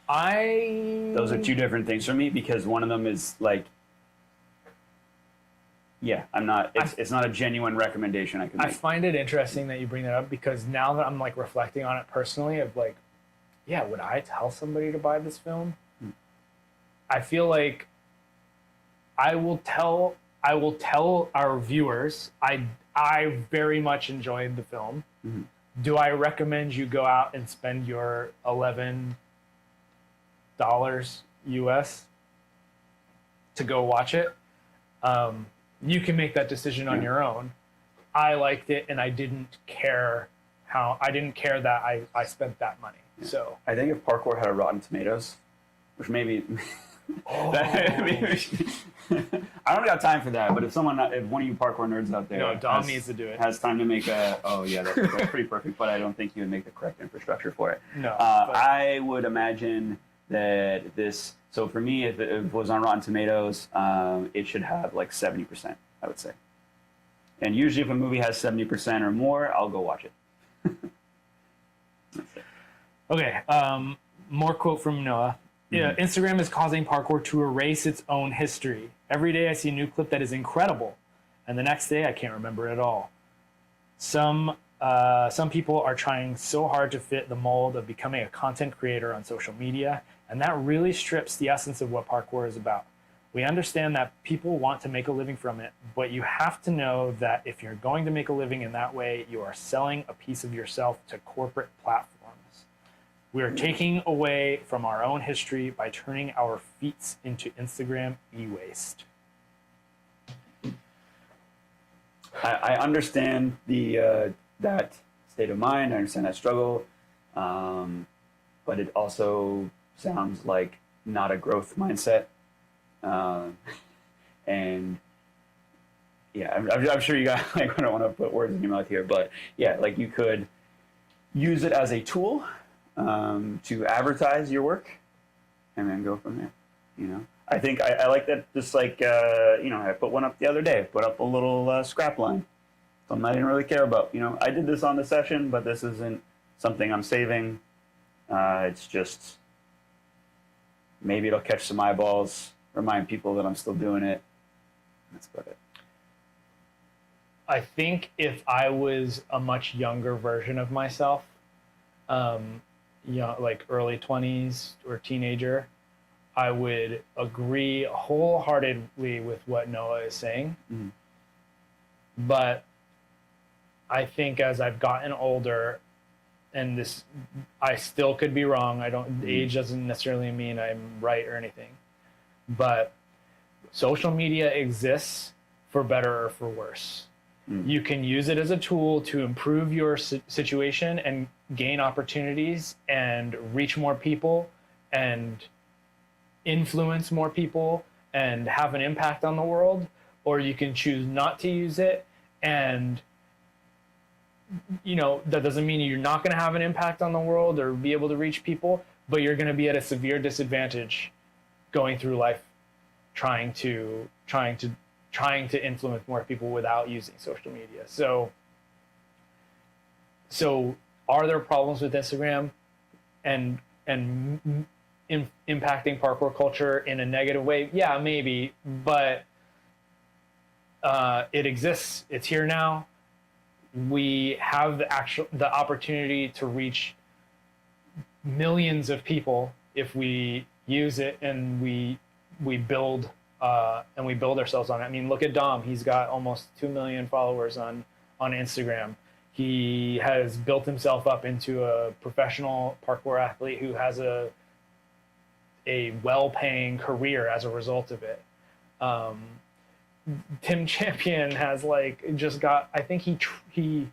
Those are two different things for me, because one of them is like, yeah, it's not a genuine recommendation I can make. I find it interesting that you bring that up, because now that I'm like reflecting on it personally of like, yeah, would I tell somebody to buy this film? I feel like I will tell our viewers, I very much enjoyed the film. Do I recommend you go out and spend your $11 US to go watch it? You can make that decision on your own. I liked it, and I didn't care that I spent that money. Yeah. So I think if parkour had a Rotten Tomatoes, which maybe I don't got time for that, but if one of you parkour nerds out there, Dom needs to do it, has time to make that's pretty perfect, but I don't think you would make the correct infrastructure for it. No, I would imagine that this. So for me, if it was on Rotten Tomatoes, it should have like 70%, I would say. And usually, if a movie has 70% or more, I'll go watch it. Okay, more quote from Noah. Yeah, Instagram is causing parkour to erase its own history. Every day I see a new clip that is incredible, and the next day I can't remember it at all. Some people are trying so hard to fit the mold of becoming a content creator on social media, and that really strips the essence of what parkour is about. We understand that people want to make a living from it, but you have to know that if you're going to make a living in that way, you are selling a piece of yourself to corporate platforms. We are taking away from our own history by turning our feats into Instagram e-waste. I understand that state of mind. I understand that struggle, but it also sounds like not a growth mindset. And yeah, I'm sure you guys, like, I don't want to put words in your mouth here, but yeah, like you could use it as a tool to advertise your work and then go from there. I think I like that. Just like I put one up the other day. Put up a little scrap line, something I didn't really care about. I did this on the session, but this isn't something I'm saving. It's just maybe it'll catch some eyeballs, remind people that I'm still doing it. That's about it. I think if I was a much younger version of myself, like early 20s or teenager, I would agree wholeheartedly with what Noah is saying. But I think as I've gotten older, and I still could be wrong. Age doesn't necessarily mean I'm right or anything, but social media exists for better or for worse. You can use it as a tool to improve your situation and gain opportunities and reach more people and influence more people and have an impact on the world, or you can choose not to use it and that doesn't mean you're not going to have an impact on the world or be able to reach people, but you're going to be at a severe disadvantage going through life trying to influence more people without using social media. So are there problems with Instagram and impacting parkour culture in a negative way? Yeah, maybe, but it exists. It's here now. We have the opportunity to reach millions of people if we use it and we build ourselves on it. I mean, look at Dom. He's got almost 2 million followers on Instagram. He has built himself up into a professional parkour athlete who has a well-paying career as a result of it. Tim Champion has I think he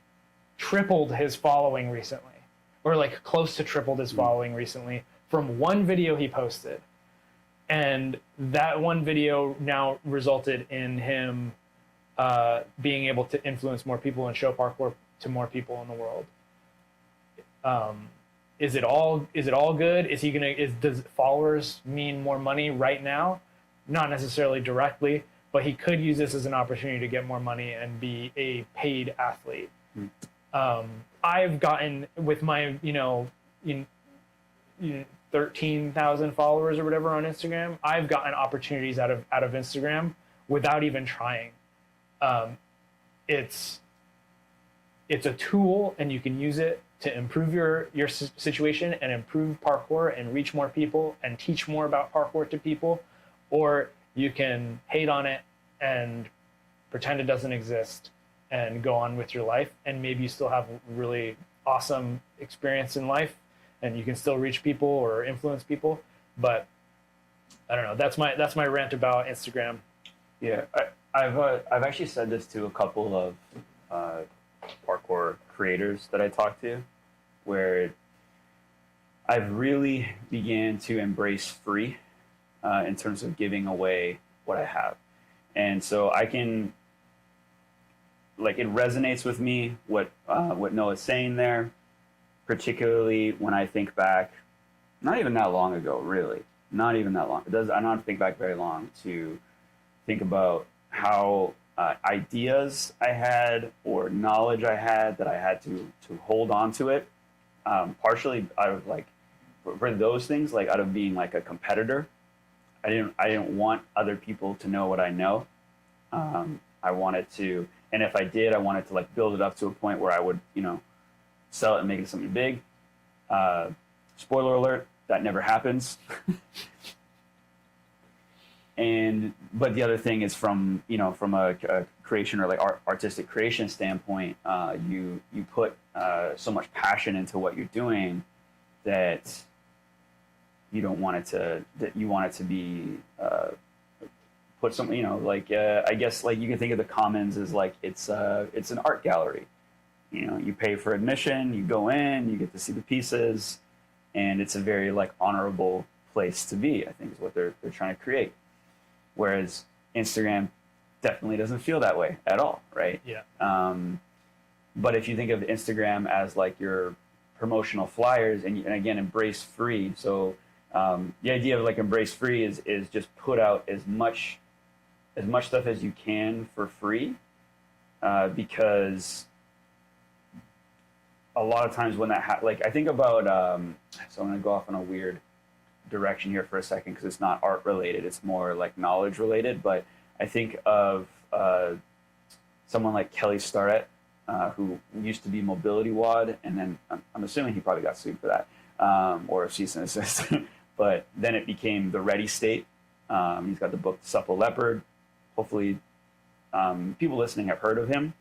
tripled his following recently, or close to tripled his following recently from one video he posted. And that one video now resulted in him being able to influence more people and show parkour to more people in the world. Is it all good? Does followers mean more money right now? Not necessarily directly, but he could use this as an opportunity to get more money and be a paid athlete. I've gotten, with my 13,000 followers or whatever on Instagram, I've gotten opportunities out of Instagram without even trying. It's a tool, and you can use it to improve your situation and improve parkour and reach more people and teach more about parkour to people, or you can hate on it and pretend it doesn't exist and go on with your life, and maybe you still have really awesome experience in life and you can still reach people or influence people. But I don't know, that's my rant about Instagram. Yeah, I've actually said this to a couple of parkour creators that I talk to, where I've really began to embrace free in terms of giving away what I have. And so I can, it resonates with me what Noah's saying there, particularly when I think back, not even that long ago, really, not even that long. I don't think back very long to think about how ideas I had or knowledge I had that I had to hold on to it, partially out of for those things, out of being a competitor. I didn't want other people to know what I know. I wanted to, and if I did, I wanted to build it up to a point where I would, sell it and make it something big. Spoiler alert, that never happens. But the other thing is from a creation or artistic creation standpoint, you put so much passion into what you're doing that you don't want it to, that you want it to be put something, I guess you can think of the Commons as it's an art gallery. You pay for admission, you go in, you get to see the pieces, and it's a very honorable place to be, I think, is what they're trying to create. Whereas Instagram definitely doesn't feel that way at all, right? Yeah. But if you think of Instagram as your promotional flyers, and again, embrace free. So the idea of embrace free is just put out as much stuff as you can for free, because a lot of times when that I think about so I'm going to go off on a weird direction here for a second because it's not art related, it's more knowledge related, but I think of someone like Kelly Starrett, who used to be Mobility Wad, and then I'm assuming he probably got sued for that, or a cease and desist. But then it became the Ready State. He's got the book Supple Leopard. Hopefully people listening have heard of him.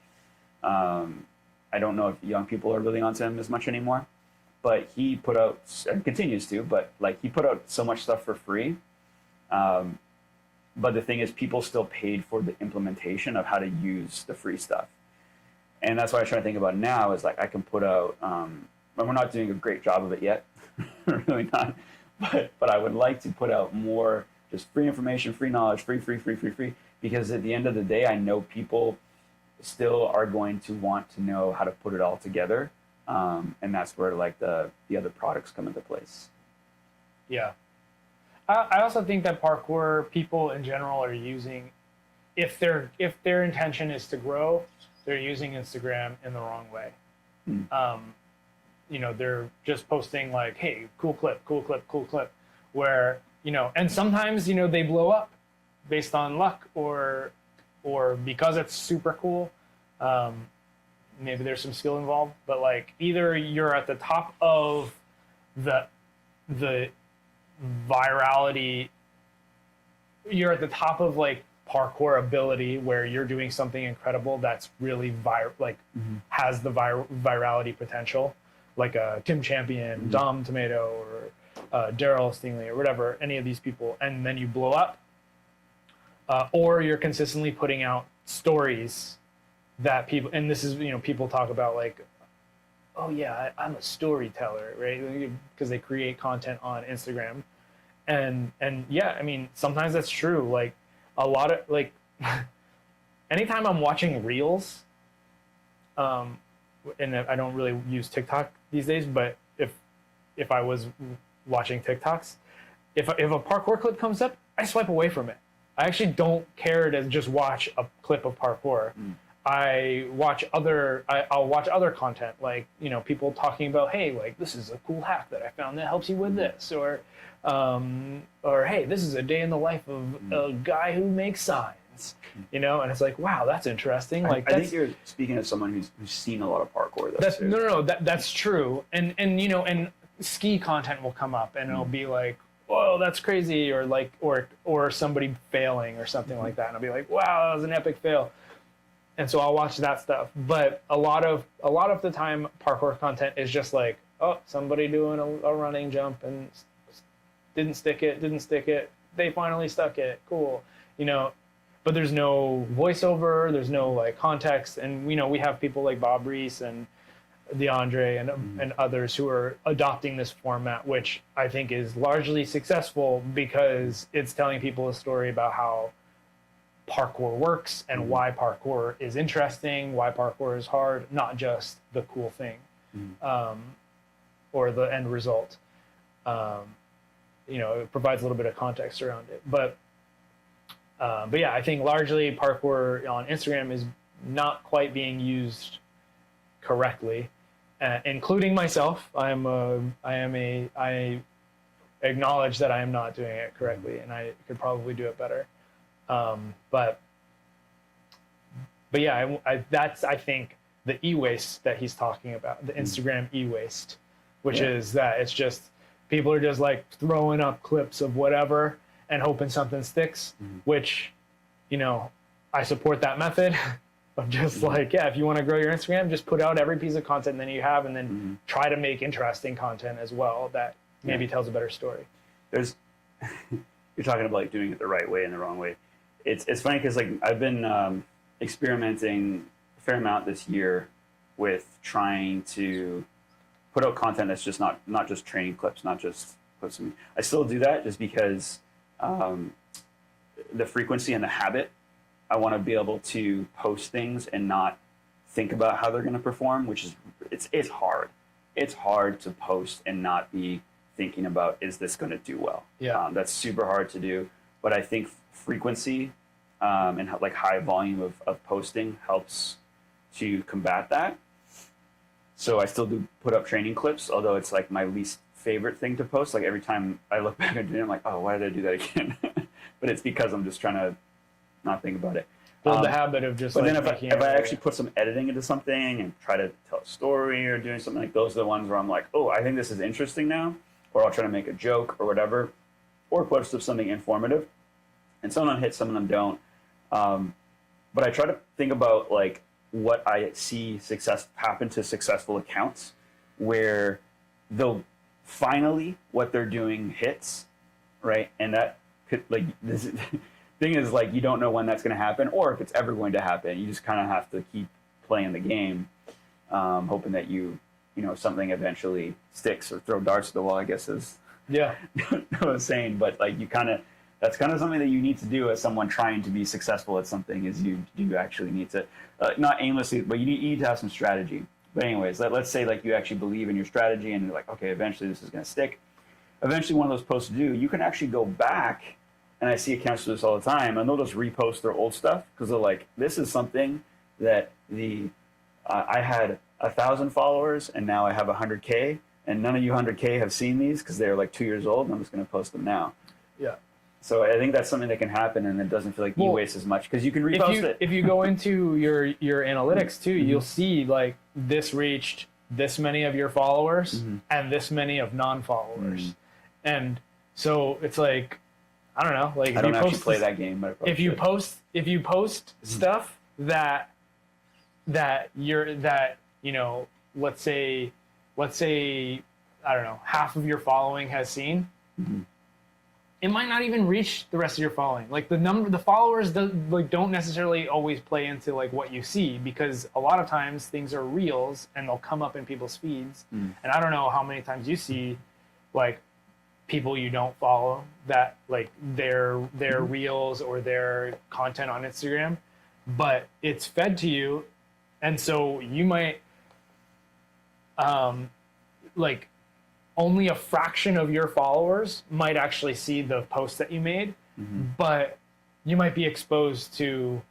I don't know if young people are really onto him as much anymore, but he put out, and continues to, but he put out so much stuff for free. But the thing is, people still paid for the implementation of how to use the free stuff. And that's what I'm trying to think about now is I can put out, and we're not doing a great job of it yet, really not, but I would like to put out more just free information, free knowledge, free, because at the end of the day, I know people still are going to want to know how to put it all together. And that's where like the other products come into place. Yeah. I also think that parkour people in general are using, if their intention is to grow, they're using Instagram in the wrong way. You know, they're just posting like, hey, cool clip, where, you know, and sometimes, you know, they blow up based on luck or because it's super cool. Maybe there's some skill involved, but like either you're at the top of the virality, you're at the top of like parkour ability where you're doing something incredible that's really has the virality potential, like a Tim Champion, Dom Tomato, or Daryl Stingley, or whatever, any of these people, and then you blow up, or you're consistently putting out stories that people, and this is, you know, people talk about like, oh yeah, I'm a storyteller, right? Because they create content on Instagram, and yeah, I mean, sometimes that's true. Like a lot of like, anytime I'm watching reels, and I don't really use TikTok these days, but if I was watching TikToks, if a parkour clip comes up, I swipe away from it. I actually don't care to just watch a clip of parkour. I'll watch other content, like, you know, people talking about, hey, like, this is a cool hack that I found that helps you with this, or hey, this is a day in the life of a guy who makes signs, you know, and it's like, wow, that's interesting. Like, I think you're speaking as someone who's seen a lot of parkour. That's true, and you know, and ski content will come up, and it'll be like, whoa, that's crazy, or like, or somebody failing or something like that, and I'll be like, wow, that was an epic fail. And so I'll watch that stuff. But a lot of the time, parkour content is just like, oh, somebody doing a running jump and didn't stick it. They finally stuck it. Cool. You know, but there's no voiceover. There's no like context. And, you know, we have people like Bob Reese and DeAndre and others who are adopting this format, which I think is largely successful because it's telling people a story about how parkour works and why parkour is interesting, why parkour is hard, not just the cool thing, or the end result. You know, it provides a little bit of context around it. But yeah, I think largely parkour on Instagram is not quite being used correctly, including myself. I acknowledge that I am not doing it correctly, and I could probably do it better. But yeah, that's, I think, the e-waste that he's talking about, the Instagram e-waste, which is that it's just, people are just like throwing up clips of whatever and hoping something sticks, which, you know, I support that method of just like, yeah, if you want to grow your Instagram, just put out every piece of content that you have, and then try to make interesting content as well that maybe tells a better story. You're talking about like doing it the right way and the wrong way. It's funny because like I've been experimenting a fair amount this year with trying to put out content that's just not just training clips, not just clips of me. I still do that just because the frequency and the habit. I want to be able to post things and not think about how they're going to perform, which is it's hard. It's hard to post and not be thinking about, is this going to do well? Yeah, that's super hard to do. But I think frequency and like high volume of posting helps to combat that. So I still do put up training clips, although it's like my least favorite thing to post. Like every time I look back at it, I'm like, oh, why did I do that again? But it's because I'm just trying to not think about it. Build the habit of just. But like, then if I actually put some editing into something and try to tell a story or doing something like, those are the ones where I'm like, oh, I think this is interesting now, or I'll try to make a joke or whatever, or post up something informative. And some of them hit, some of them don't. But I try to think about like what I see happen to successful accounts, where they'll finally what they're doing hits, right? And that could like this thing is like you don't know when that's going to happen or if it's ever going to happen. You just kind of have to keep playing the game, hoping that you know something eventually sticks, or throw darts at the wall, I guess is I was saying. But like you kind of That's kind of something that you need to do as someone trying to be successful at something. Is you actually need to not aimlessly, but you need to have some strategy. But anyways, let's say like you actually believe in your strategy and you're like, okay, eventually this is going to stick. Eventually, one of those posts to do, you can actually go back, and I see accounts do this all the time, and they'll just repost their old stuff because they're like, this is something that I had 1,000 followers and now I have 100K, and none of you 100K have seen these because they're like 2 years old, and I'm just going to post them now. Yeah. So I think that's something that can happen, and it doesn't feel like e-waste as much because you can repost it. If you go into your analytics too, you'll see like this reached this many of your followers and this many of non-followers, and so it's like, I don't know, like I don't actually play that game, but if you post stuff that you know, let's say I don't know, half of your following has seen. It might not even reach the rest of your following. Like the followers don't necessarily always play into like what you see, because a lot of times things are reels and they'll come up in people's feeds. And I don't know how many times you see like people you don't follow that like their reels or their content on Instagram, but it's fed to you, and so you might like only a fraction of your followers might actually see the post that you made, but you might be exposed to,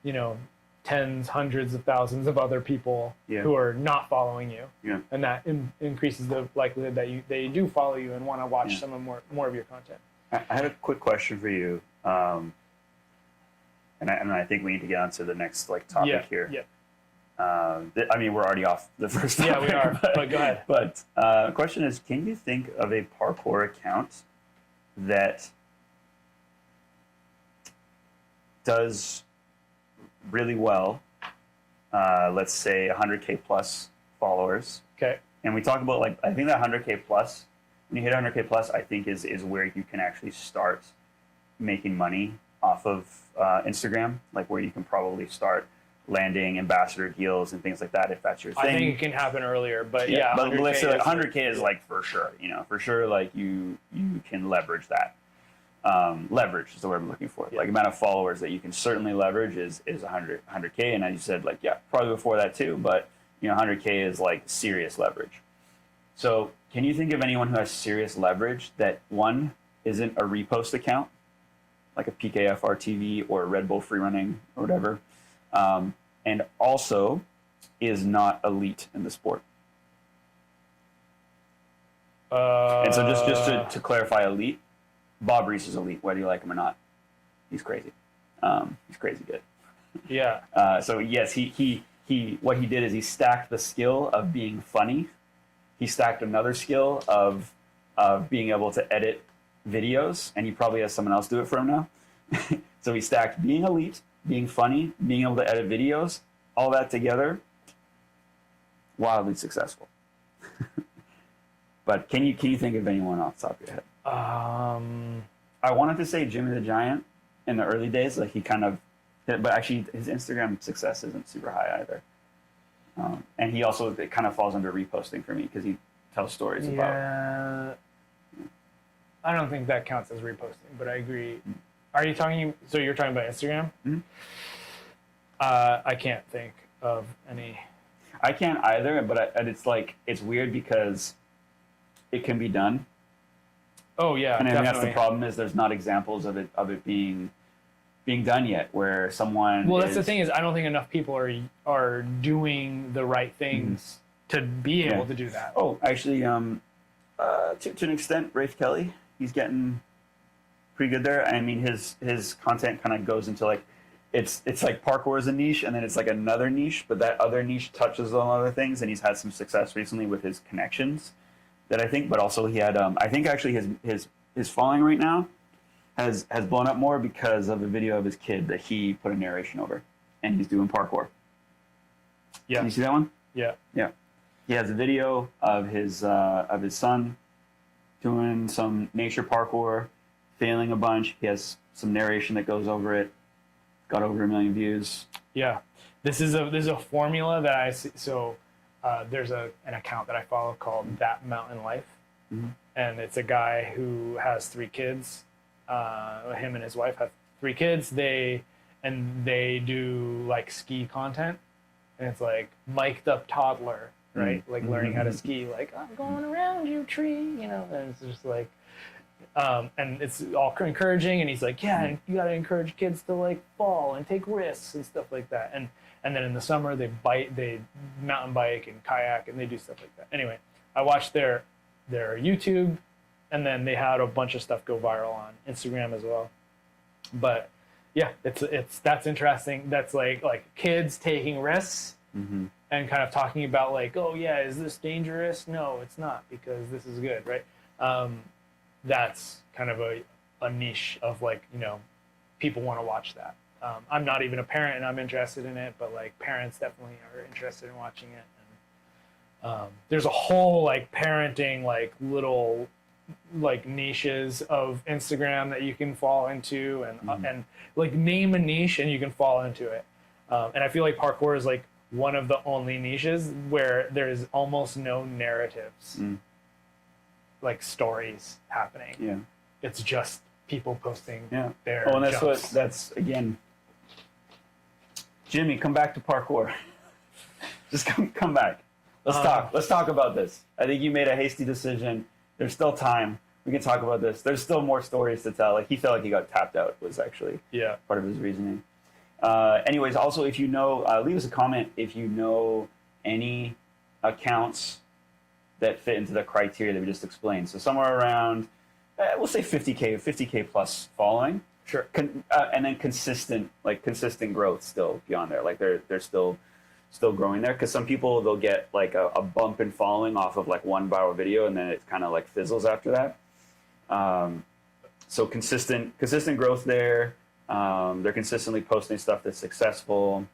you know, tens, hundreds of thousands of other people who are not following you. And that increases the likelihood that they do follow you and want to watch some of more of your content. I had a quick question for you, and I think we need to get on to the next like topic here. Yeah. I mean, we're already off the first topic. Yeah, we are, but go ahead. But the question is, can you think of a parkour account that does really well, let's say 100K plus followers? Okay. And we talk about, like, I think that 100K plus, when you hit 100K plus, I think is where you can actually start making money off of Instagram, like where you can probably start landing ambassador deals and things like that, if that's your thing. I think it can happen earlier, but yeah, but let's say like 100K is like for sure, you know, for sure, like you can leverage that. Leverage is the word I'm looking for. Like amount of followers that you can certainly leverage is 100K, and as you said, like probably before that too, but you know, 100K is like serious leverage. So can you think of anyone who has serious leverage that one isn't a repost account, like a PKFR TV or a Red Bull free running or whatever? And also is not elite in the sport. And so just to clarify elite, Bob Reese is elite, whether you like him or not. He's crazy. He's crazy good. Yeah. So yes, he what he did is he stacked the skill of being funny. He stacked another skill of being able to edit videos, and he probably has someone else do it for him now. So he stacked being elite, being funny, being able to edit videos, all that together, wildly successful. But can you think of anyone off the top of your head? I wanted to say Jimmy the Giant in the early days, like he kind of, but actually his Instagram success isn't super high either. And he also, it kind of falls under reposting for me because he tells stories about. I don't think that counts as reposting, but I agree. Are you talking? So you're talking about Instagram? Mm-hmm. I can't think of any. I can't either, but it's like it's weird because it can be done. Oh yeah, and I think that's the definitely. problem is there's not examples of it being done yet where someone. Well, that's the thing is I don't think enough people are doing the right things to be able to do that. Oh, actually, to an extent, Rafe Kelly, he's getting pretty good there. I mean, his content kind of goes into like it's like parkour is a niche, and then it's like another niche, but that other niche touches on other things, and he's had some success recently with his connections. That I think, but also he had I think actually his following right now has blown up more because of a video of his kid that he put a narration over, and he's doing parkour. Yeah, can you see that one? Yeah. He has a video of his son doing some nature parkour, failing a bunch. He has some narration that goes over it. Got over 1 million views. Yeah, this is a formula that I see. So there's an account that I follow called That Mountain Life, and it's a guy who has 3 kids, him and his wife have 3 kids. They do like ski content, and it's like mic'd up toddler, right? Like learning how to ski, like I'm going around you, tree, you know. And it's just like, and it's all encouraging. And he's like, yeah, you got to encourage kids to like fall and take risks and stuff like that. And then in the summer they mountain bike and kayak, and they do stuff like that. Anyway, I watched their YouTube, and then they had a bunch of stuff go viral on Instagram as well. But yeah, that's interesting. That's like kids taking risks and kind of talking about like, oh yeah, is this dangerous? No, it's not, because this is good, right? That's kind of a niche of like, you know, people want to watch that. I'm not even a parent and I'm interested in it, but like parents definitely are interested in watching it. And there's a whole like parenting, like little like niches of Instagram that you can fall into, and like name a niche and you can fall into it. And I feel like parkour is like one of the only niches where there's almost no narratives, like stories happening. Yeah, it's just people posting their and jumps. that's again, Jimmy, come back to parkour. Just come back. Let's talk about this. I think you made a hasty decision. There's still time. We can talk about this. There's still more stories to tell. Like, he felt like he got tapped out was actually part of his reasoning. Anyways, also, if you know, leave us a comment if you know any accounts that fit into the criteria that we just explained. So somewhere around, we'll say 50K plus following. Sure. And then consistent growth still beyond there. Like they're still growing there, because some people, they'll get like a bump in following off of like one viral video, and then it kind of like fizzles after that. So consistent growth there. They're consistently posting stuff that's successful,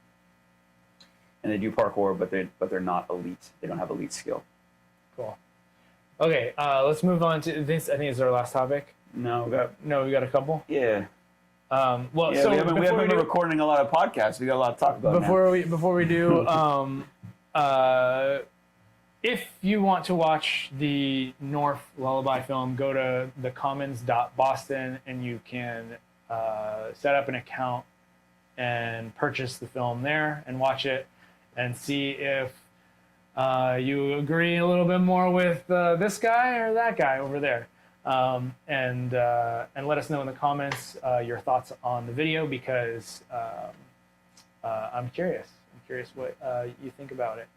and they do parkour, but they're not elite. They don't have elite skill. Cool. Okay, let's move on to this. I think it's our last topic. No, we got a couple. Yeah. So we haven't been recording a lot of podcasts. We got a lot to talk about before we do. If you want to watch the Norf Lullaby film, go to thecommons.boston and you can set up an account and purchase the film there and watch it and see if you agree a little bit more with this guy or that guy over there. And let us know in the comments your thoughts on the video, because I'm curious. I'm curious what you think about it.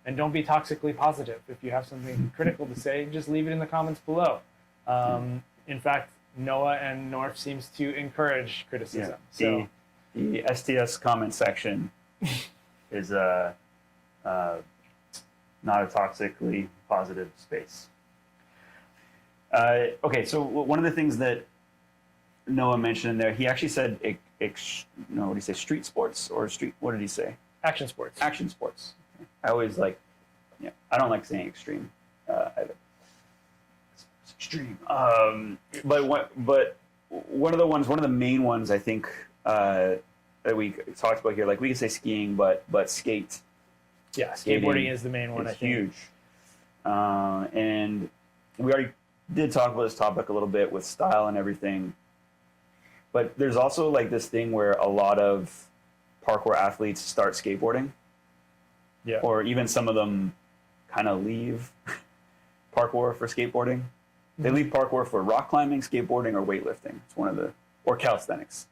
And don't be toxically positive. If you have something critical to say, just leave it in the comments below. In fact, Noah and Norf seems to encourage criticism. Yeah. The STS comment section is not a toxically positive space. Okay, so one of the things that Noah mentioned in there, he actually said, what did he say, street sports or what did he say? Action sports. Action sports. I always I don't like saying extreme either. It's extreme. But one of the main ones I think that we talked about here, like we can say skiing, but skate. Yeah, skateboarding is the main one. I think huge. And we already did talk about this topic a little bit with style and everything, but there's also like this thing where a lot of parkour athletes start skateboarding, or even some of them kind of leave parkour for skateboarding. They leave parkour for rock climbing, skateboarding, or weightlifting. It's one of the, or calisthenics.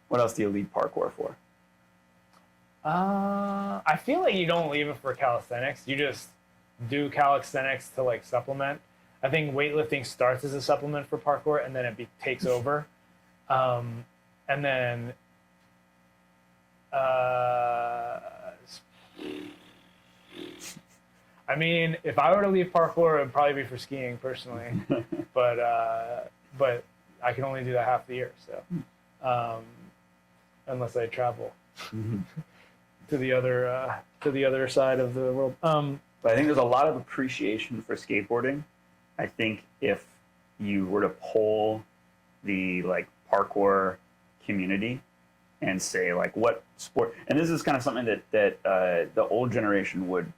What else do you leave parkour for? I feel like you don't leave it for calisthenics. You just do calisthenics to like supplement. I think weightlifting starts as a supplement for parkour, and then it takes over. And then I mean, if I were to leave parkour, it would probably be for skiing personally, but I can only do that half the year, so unless I travel to the other side of the world. But I think there's a lot of appreciation for skateboarding. I think if you were to poll the like parkour community and say like what sport, and this is kind of something that the old generation would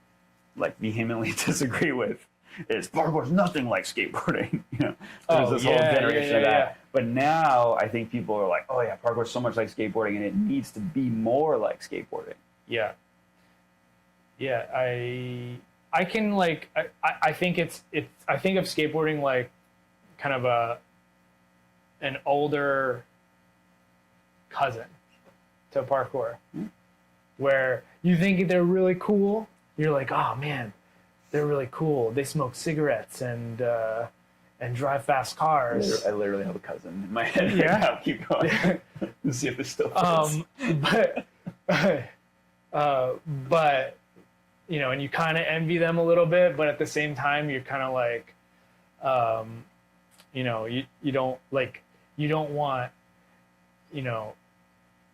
like vehemently disagree with, is parkour's nothing like skateboarding. There's this whole yeah, generation of that. yeah. But now I think people are like, oh yeah, parkour's so much like skateboarding, and it needs to be more like skateboarding. Yeah. Yeah, I can like I think it's I think of skateboarding like kind of an older cousin to parkour, where you think they're really cool. You're like, oh man, they're really cool. They smoke cigarettes and drive fast cars. I literally have a cousin in my head. Yeah. Right now. Keep going. Let's see if this still fits. But and you kind of envy them a little bit, but at the same time, you're kind of like, you don't want, you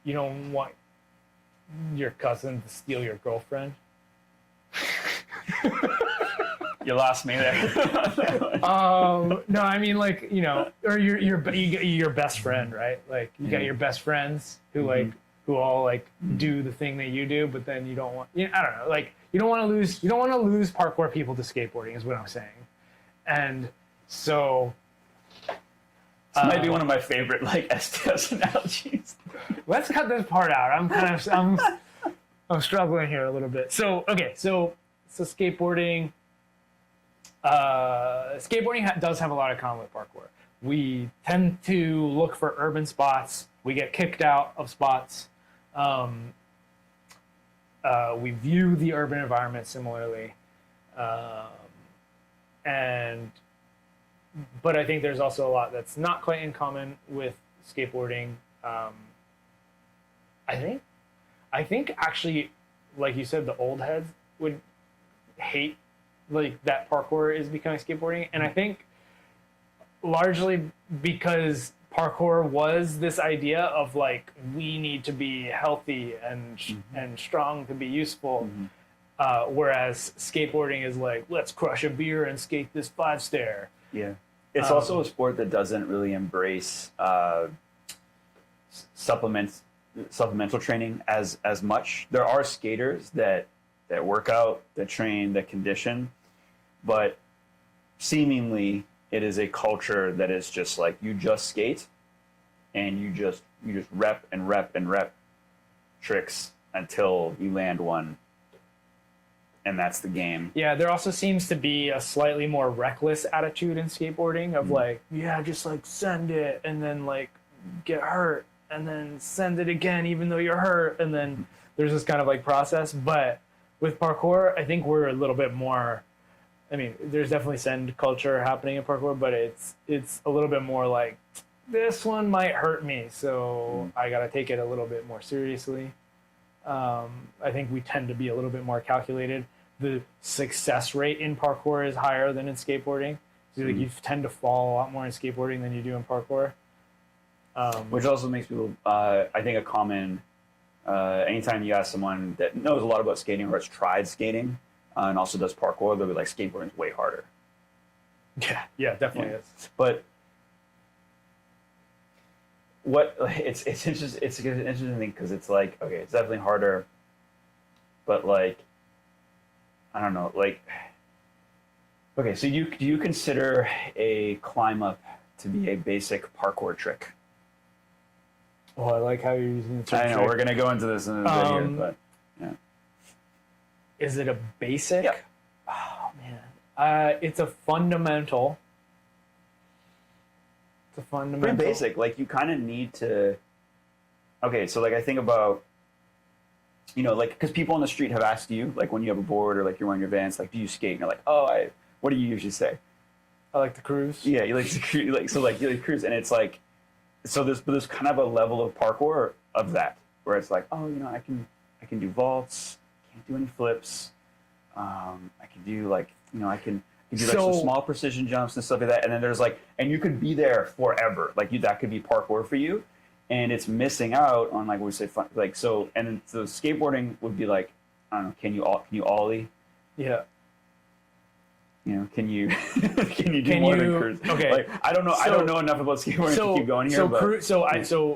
don't want your cousin to steal your girlfriend. You lost me there. No, I mean like, or your best friend, right? Like you got your best friends who like, who all like do the thing that you do, but then you don't want, I don't know, like you don't want to lose parkour people to skateboarding is what I'm saying. And so this might be one of my favorite like STS analogies. Let's cut this part out. I'm struggling here a little bit. So, okay. So skateboarding, does have a lot of common with parkour. We tend to look for urban spots. We get kicked out of spots. We view the urban environment similarly. But I think there's also a lot that's not quite in common with skateboarding. I think actually, like you said, the old heads would hate like that parkour is becoming skateboarding, and I think largely because parkour was this idea of like we need to be healthy and strong to be useful, whereas skateboarding is like let's crush a beer and skate this 5-stair. Yeah, it's also a sport that doesn't really embrace supplemental training as much. There are skaters that work out, that train, that condition, but seemingly it is a culture that is just like you just skate and you just rep and rep and rep tricks until you land one, and that's the game. Yeah, there also seems to be a slightly more reckless attitude in skateboarding of like, yeah, just like send it and then like get hurt and then send it again even though you're hurt, and then there's this kind of like process. But with parkour, I think we're a little bit more, I mean, there's definitely send culture happening in parkour, but it's a little bit more like this one might hurt me, so I gotta take it a little bit more seriously. I think we tend to be a little bit more calculated. The success rate in parkour is higher than in skateboarding. So like you tend to fall a lot more in skateboarding than you do in parkour. Which also makes people, I think, a common, anytime you ask someone that knows a lot about skating or has tried skating and also does parkour, they'll be like, skateboarding is way harder. Yeah, definitely is. But it's interesting. It's an interesting thing because it's like, okay, it's definitely harder, but like, I don't know, like, okay, so do you consider a climb up to be a basic parkour trick? Oh, I like how you're using the term I know, trick. we're gonna go into this in a bit here, but yeah. Is it a basic? Yep. Oh man, it's a fundamental. It's a fundamental. Pretty basic. Like you kind of need to. Okay, so like I think about, like because people on the street have asked you, like when you have a board or like you're wearing your Vans, like do you skate? And you're like, oh, what do you usually say? I like to cruise. Yeah, you like to cruise. You like to cruise, and it's like, so there's kind of a level of parkour of that where it's like, oh, I can do vaults, can't do any flips, I can do like, I can do like some small precision jumps and stuff like that, and then there's like, and you could be there forever, like that could be parkour for you, and it's missing out on like what we say, fun, like so, and then so skateboarding would be like, I don't know, can you ollie? Yeah. Can you do more than cruise? Okay. Like, I don't know. I don't know enough about skateboarding to keep going here. So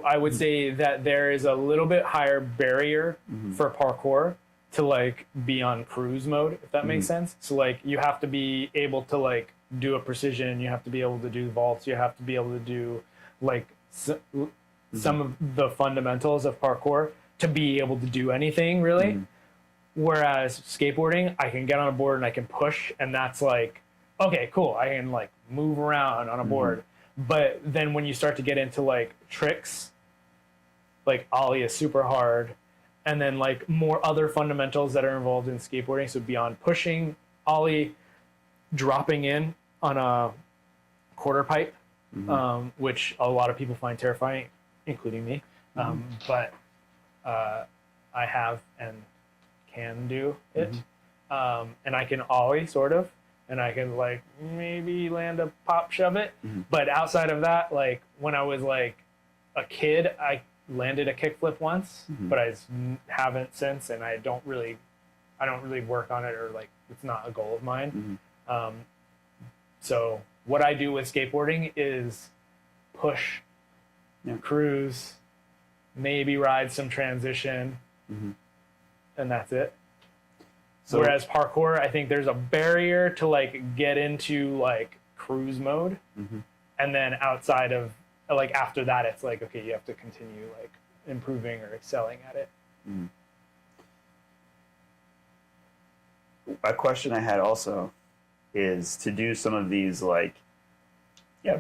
I would say that there is a little bit higher barrier for parkour to like be on cruise mode, if that makes sense. So like you have to be able to like do a precision, you have to be able to do vaults, you have to be able to do like some of the fundamentals of parkour to be able to do anything really. Whereas skateboarding, I can get on a board and I can push, and that's like, okay, cool, I can like move around on a board. But then when you start to get into like tricks, like ollie is super hard, and then like more other fundamentals that are involved in skateboarding. So beyond pushing, ollie, dropping in on a quarter pipe, which a lot of people find terrifying, including me. But I have and can do it. And I can ollie sort of, and I can like maybe land a pop shove it. But outside of that, like when I was like a kid, I landed a kickflip once, but I haven't since, and I don't really work on it, or like it's not a goal of mine. So what I do with skateboarding is push, cruise, maybe ride some transition, and that's it. So, whereas parkour, I think there's a barrier to like get into like cruise mode, and then outside of like after that, it's like, okay, you have to continue like improving or excelling at it. A question I had also is to do some of these like,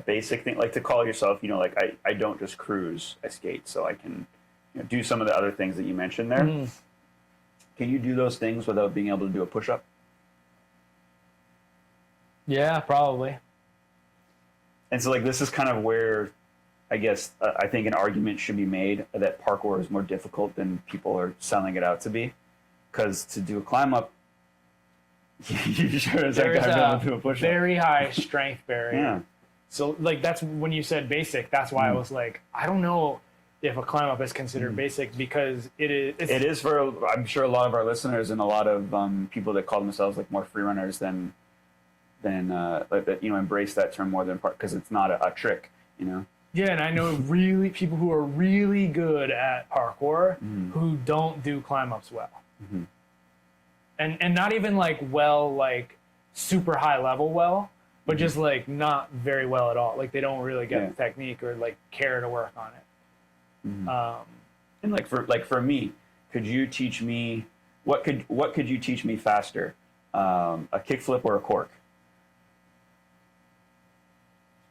basic things, like to call yourself, like I don't just cruise, I skate, so I can do some of the other things that you mentioned there. Can you do those things without being able to do a push-up? Yeah, probably. And so like this is kind of where I guess I think an argument should be made that parkour is more difficult than people are selling it out to be. Because to do a climb up, you sure as heck gotta be able to do a push-up. Very high strength barrier. So like that's when you said basic, that's why I was like, I don't know if a climb up is considered basic, because it is for, I'm sure, a lot of our listeners and a lot of people that call themselves like more free runners than embrace that term more than part, because it's not a trick, Yeah, and I know really people who are really good at parkour who don't do climb ups well, and not even like super high level well, but just like not very well at all. Like they don't really get the technique or like care to work on it. And like for me, could you teach me what could you teach me faster, a kickflip or a cork?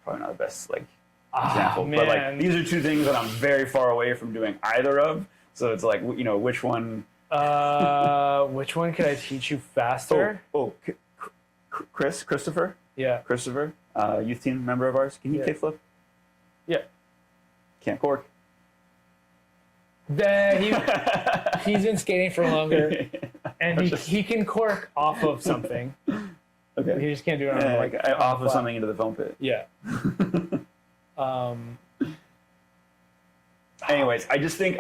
Probably not the best example, but like these are two things that I'm very far away from doing either of. So it's like, which one? Which one could I teach you faster? Christopher. Yeah, Christopher, youth team member of ours. Can he kickflip? Yeah. Can't cork. He's been skating for longer, and he can cork off of something. Okay. He just can't do it on off of something into the foam pit. Yeah. Anyways, I just think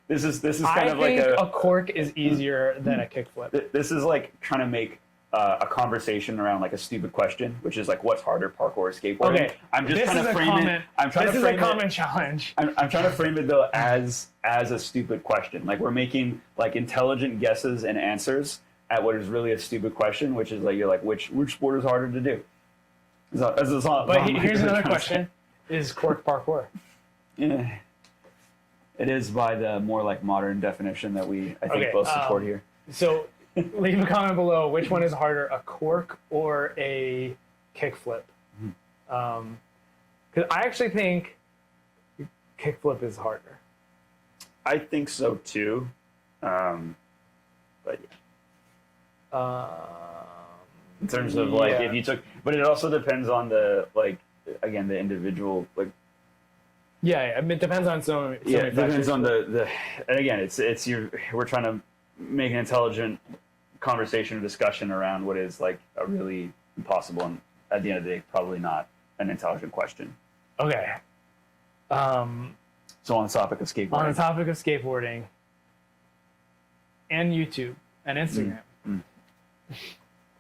this is kind of like a cork is easier than a kickflip. This is like trying to make a conversation around like a stupid question, which is like, what's harder, parkour or skateboarding? Okay, I'm just trying to frame it. This is a common challenge. I'm trying to frame it though as a stupid question. Like we're making like intelligent guesses and answers at what is really a stupid question, which is like you're like which sport is harder to do? But here's another question: is cork parkour? Yeah, it is by the more like modern definition that I think both support here. So leave a comment below. Which one is harder, a cork or a kickflip? Because I actually think kickflip is harder. I think so too, but yeah. In terms of like if you took, but it also depends on the again the individual like. Yeah, I mean, it depends on so many it depends on the and again we're trying to make an intelligent conversation or discussion around what is like a really impossible and at the end of the day probably not an intelligent question. Okay. So on the topic of skateboarding. On the topic of skateboarding and YouTube and Instagram.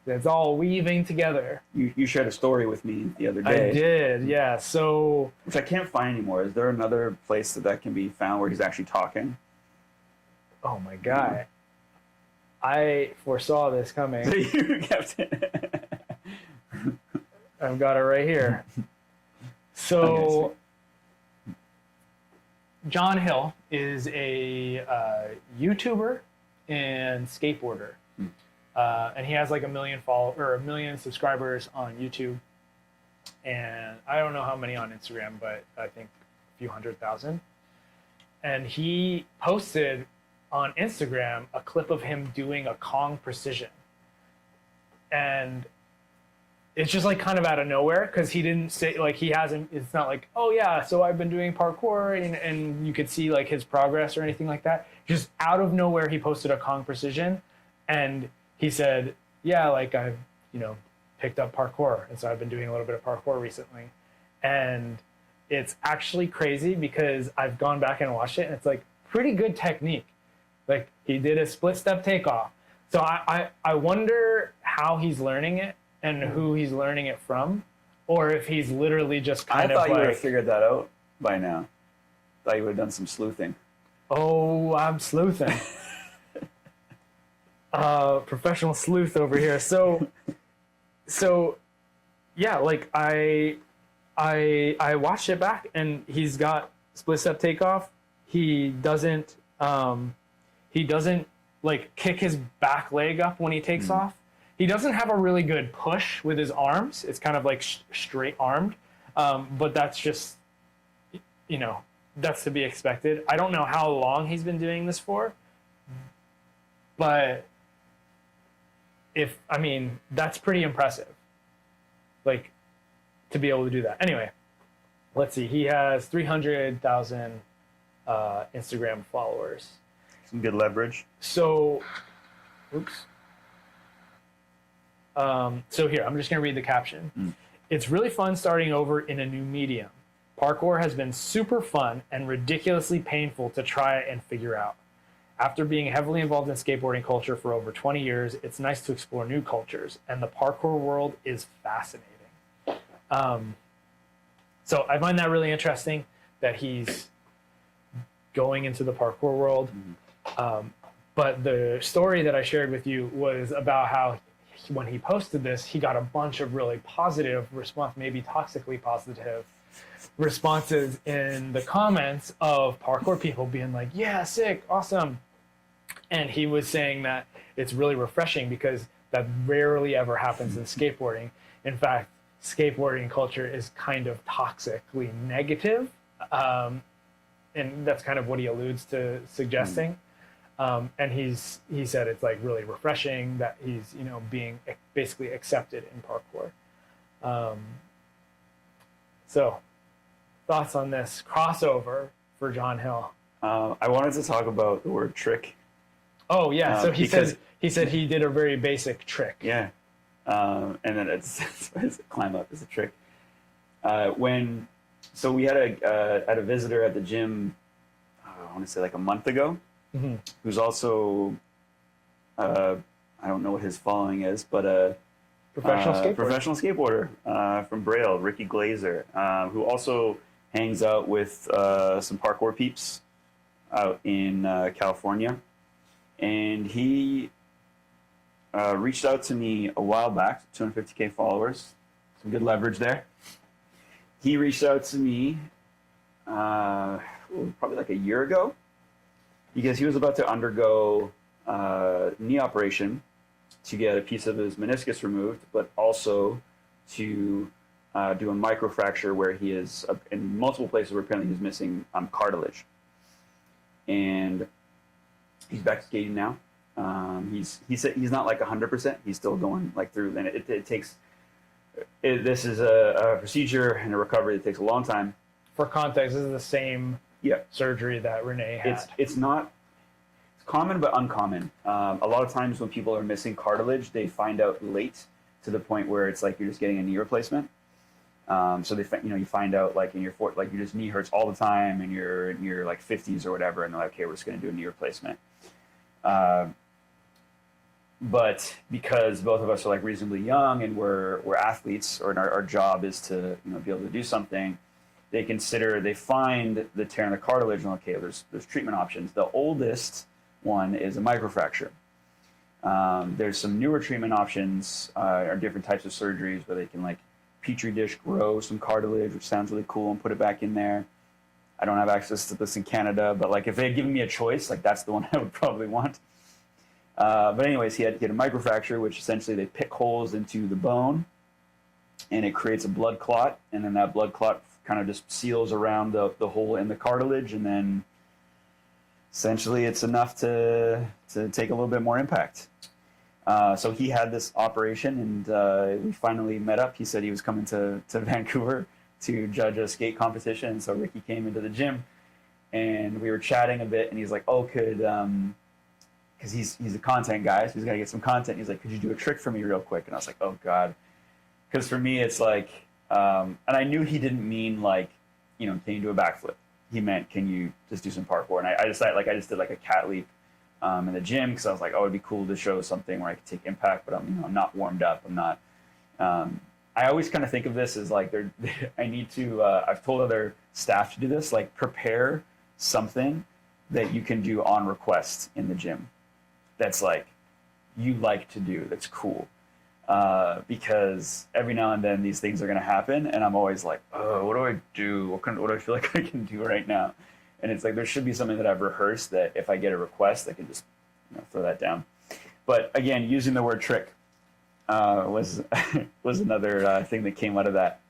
It's all weaving together. You shared a story with me the other day. I did, yeah. So, which I can't find anymore. Is there another place that can be found where he's actually talking? Oh my God. I foresaw this coming. You kept it. I've got it right here. So, John Hill is a YouTuber and skateboarder, and he has like 1 million subscribers on YouTube, and I don't know how many on Instagram, but I think a few 100,000. And he posted on Instagram a clip of him doing a Kong precision, and it's just like kind of out of nowhere because he didn't say, like, he hasn't, it's not like, oh yeah, so I've been doing parkour and you could see like his progress or anything like that. Just out of nowhere, he posted a Kong precision and he said, yeah, like I've, picked up parkour. And so I've been doing a little bit of parkour recently. And it's actually crazy because I've gone back and watched it and it's like pretty good technique. Like he did a split step takeoff. So I wonder how he's learning it and who he's learning it from, or if he's literally just kind of like... I thought you would have figured that out by now. Thought you would have done some sleuthing. Oh, I'm sleuthing. Professional sleuth over here. So yeah, like I watched it back and he's got split step takeoff. He doesn't like kick his back leg up when he takes off. He doesn't have a really good push with his arms. It's kind of like straight armed, but that's just, that's to be expected. I don't know how long he's been doing this for, but that's pretty impressive. Like, to be able to do that. Anyway, let's see. He has 300,000 Instagram followers. Some good leverage. So, oops. So here, I'm just going to read the caption. It's really fun starting over in a new medium. Parkour has been super fun and ridiculously painful to try and figure out. After being heavily involved in skateboarding culture for over 20 years, it's nice to explore new cultures, and the parkour world is fascinating. So I find that really interesting that he's going into the parkour world. But the story that I shared with you was about how when he posted this, he got a bunch of really positive response, maybe toxically positive responses in the comments of parkour people being like, yeah, sick, awesome. And he was saying that it's really refreshing because that rarely ever happens in skateboarding. In fact, skateboarding culture is kind of toxically negative. And that's kind of what he alludes to suggesting. And he said it's like really refreshing that he's, being basically accepted in parkour. So thoughts on this crossover for John Hill? I wanted to talk about the word trick. Oh yeah. So he said he did a very basic trick. Yeah. And then it's climb up is a trick. So we had a visitor at the gym, I want to say like a month ago, who's also, I don't know what his following is, but professional skateboarder from Braille, Ricky Glazer, who also hangs out with some parkour peeps out in California. And he reached out to me a while back, 250K followers, some good leverage there. He reached out to me probably like a year ago because he was about to undergo knee operation to get a piece of his meniscus removed, but also to do a microfracture where he is in multiple places where apparently he's missing cartilage. And he's back to skating now. He said he's not like 100%. He's still going like through, and it takes. This is a procedure and a recovery that takes a long time. For context, this is the same surgery that Rene had. It's common but uncommon. A lot of times when people are missing cartilage, they find out late to the point where it's like you're just getting a knee replacement. So you find out like in your like your just knee hurts all the time and you're in your like 50s or whatever, and they're like, okay, we're just going to do a knee replacement. But because both of us are like reasonably young and we're athletes, or our job is to be able to do something, they find the tear in the cartilage and okay, there's treatment options. The oldest one is a microfracture. There's some newer treatment options, or different types of surgeries where they can like petri dish grow some cartilage, which sounds really cool, and put it back in there. I don't have access to this in Canada, but like if they had given me a choice, like that's the one I would probably want. But anyways, he had a microfracture, which essentially they pick holes into the bone, and it creates a blood clot, and then that blood clot kind of just seals around the hole in the cartilage, and then essentially it's enough to take a little bit more impact. So he had this operation, and we finally met up. He said he was coming to Vancouver to judge a skate competition, and so Ricky came into the gym, and we were chatting a bit, and he's like, oh, could, because he's a content guy, so he's got to get some content. He's like, could you do a trick for me real quick? And I was like, oh, God. Because for me, it's like, and I knew he didn't mean like, can you do a backflip? He meant, can you just do some parkour? And I decided, like, I just did like a cat leap in the gym, because I was like, oh, it'd be cool to show something where I could take impact, but I'm not warmed up. I'm not. I always kind of think of this as like I need to. I've told other staff to do this, like prepare something that you can do on request in the gym. That's like you like to do. That's cool. Because every now and then these things are going to happen, and I'm always like, oh, what do I do? What do I feel like I can do right now? And it's like there should be something that I've rehearsed that if I get a request, I can just throw that down. But again, using the word trick was another thing that came out of that.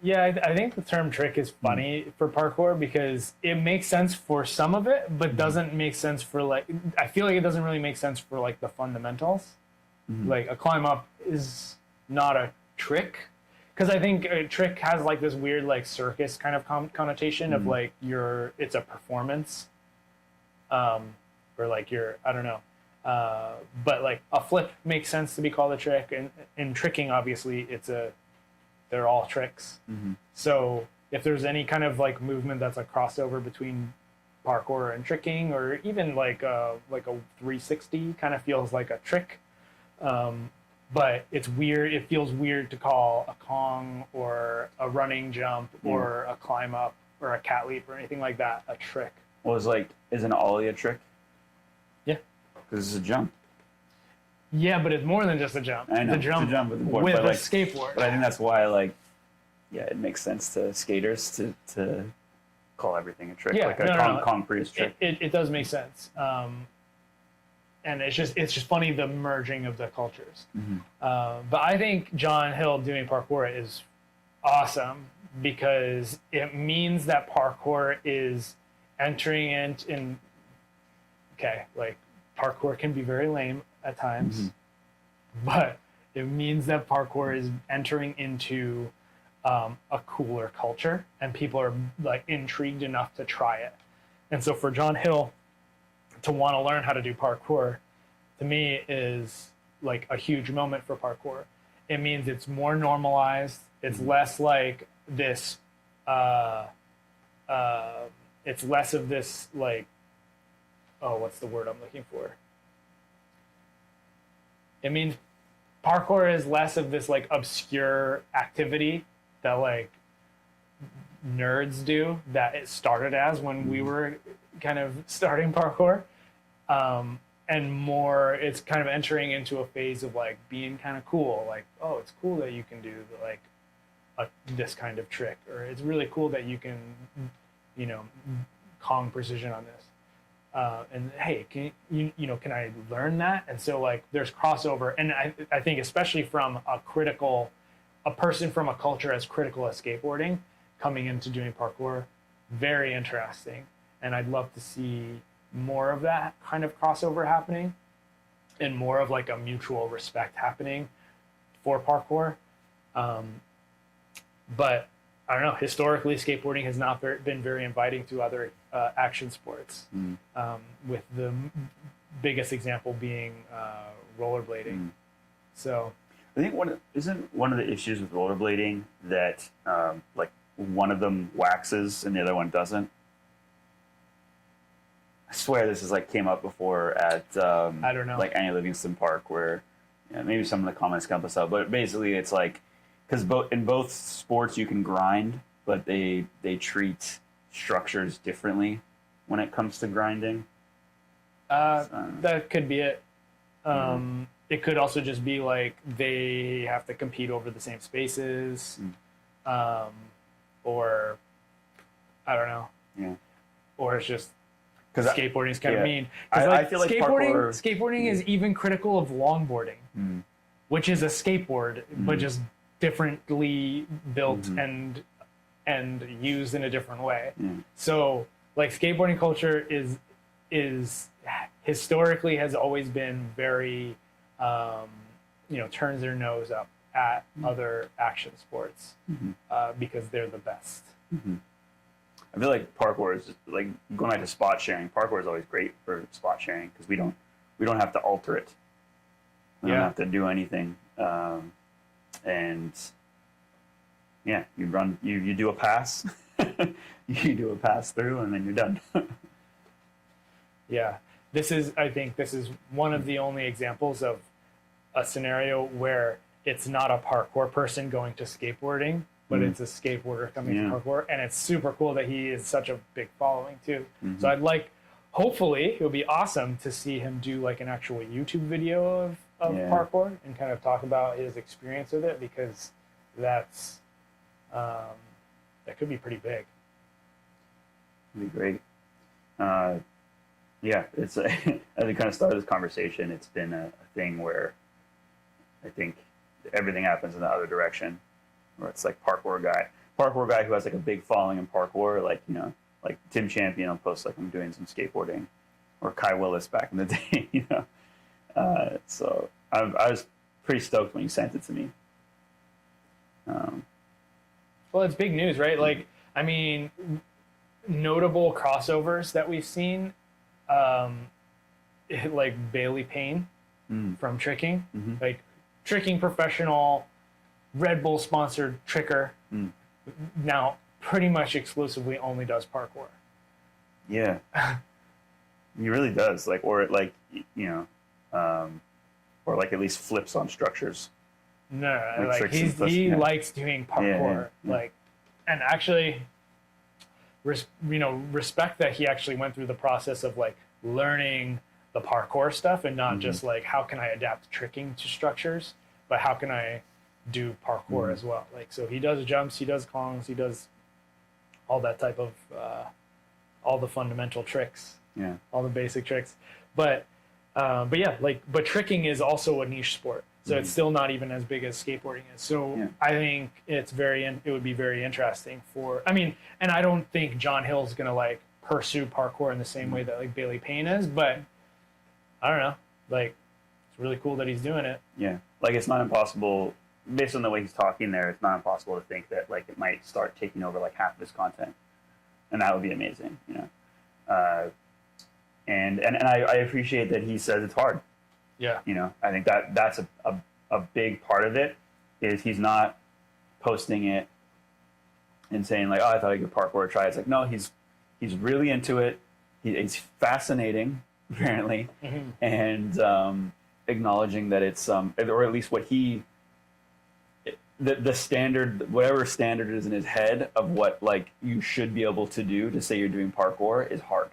Yeah, I think the term trick is funny for parkour because it makes sense for some of it, but doesn't make sense for like, I feel like it doesn't really make sense for like the fundamentals. Like a climb up is not a trick, because I think a trick has like this weird like circus kind of connotation of like it's a performance, or like I don't know, but like a flip makes sense to be called a trick, and in tricking obviously they're all tricks. So if there's any kind of like movement that's a crossover between parkour and tricking, or even like a 360 kind of feels like a trick. But it's weird. It feels weird to call a Kong or a running jump or a climb up or a cat leap or anything like that a trick. Well, it's like, is an ollie a trick? Yeah. Because it's a jump. Yeah, but it's more than just a jump. I know, it's a jump with a like, skateboard. But I think that's why, like, yeah, it makes sense to skaters to call everything a trick. Yeah, like a Kong Prius trick. It does make sense. And it's just funny, the merging of the cultures. But I think John Hill doing parkour is awesome because it means that parkour is entering in okay, like parkour can be very lame at times, but it means that parkour is entering into a cooler culture, and people are like intrigued enough to try it. And so for John Hill to want to learn how to do parkour, to me, is like a huge moment for parkour. It means it's more normalized. It's less like this. It's less of this like, oh, what's the word I'm looking for? It means parkour is less of this like obscure activity that like nerds do, that it started as when we were kind of starting parkour, and more it's kind of entering into a phase of like being kind of cool, like, oh, it's cool that you can do like this kind of trick, or it's really cool that you can Kong precision on this, and hey, can can I learn that? And so like there's crossover, and I think especially from a person from a culture as critical as skateboarding coming into doing parkour, very interesting. And I'd love to see more of that kind of crossover happening, and more of like a mutual respect happening for parkour. But I don't know, historically skateboarding has not been very inviting to other action sports, with the biggest example being rollerblading. So I think isn't one of the issues with rollerblading that like one of them waxes and the other one doesn't? I swear this is like came up before at I don't know, like Annie Livingston Park, where maybe some of the comments can help us out, but basically it's like, because in both sports you can grind, but they treat structures differently when it comes to grinding. That could be it. It could also just be like they have to compete over the same spaces, or I don't know. Yeah. Or it's just Because skateboarding is kind of mean. I feel like skateboarding is even critical of longboarding, which is a skateboard, but just differently built and used in a different way. So like skateboarding culture is historically has always been very turns their nose up at other action sports because they're the best. I feel like parkour is just, like going back to spot sharing. Parkour is always great for spot sharing because we don't have to alter it. We don't have to do anything. And yeah, you do a pass, you do a pass through, and then you're done. Yeah, I think this is one of the only examples of a scenario where it's not a parkour person going to skateboarding, but it's a skateboarder coming to parkour, and it's super cool that he is such a big following too. So hopefully it would be awesome to see him do like an actual YouTube video of parkour and kind of talk about his experience with it, because that's that could be pretty big. It'd be great. Yeah, it's as we kind of started this conversation, it's been a thing where I think everything happens in the other direction, where it's like parkour guy who has like a big following in parkour, like like Tim Champion will post like I'm doing some skateboarding, or Kai Willis back in the day, So I was pretty stoked when you sent it to me. Well, it's big news, right? Like, I mean, notable crossovers that we've seen, like Bailey Payne from Tricking, like Tricking professional, Red Bull sponsored tricker, now pretty much exclusively only does parkour. Yeah, he really does. Like, or like or like at least flips on structures. No, like he likes doing parkour, like, and actually, respect that he actually went through the process of like learning the parkour stuff and not just like how can I adapt tricking to structures, but how can I do parkour as well. Like, so he does jumps, he does kongs, he does all that type of all the fundamental tricks, all the basic tricks, but yeah, like, but tricking is also a niche sport. So it's still not even as big as skateboarding is. So I think it would be very interesting and I don't think John Hill's going to like pursue parkour in the same way that like Bailey Payne is, but I don't know, like, it's really cool that he's doing it. Yeah. Like, it's not impossible, based on the way he's talking there, it's not impossible to think that like it might start taking over like half of his content, and that would be amazing, and I appreciate that he says it's hard. Yeah. I think that's a big part of it, is he's not posting it and saying like, oh, I thought I could parkour try. It's like, no, he's really into it. It's fascinating, apparently, and acknowledging that it's or at least what the standard, whatever standard is in his head of what like you should be able to do to say you're doing parkour is hard.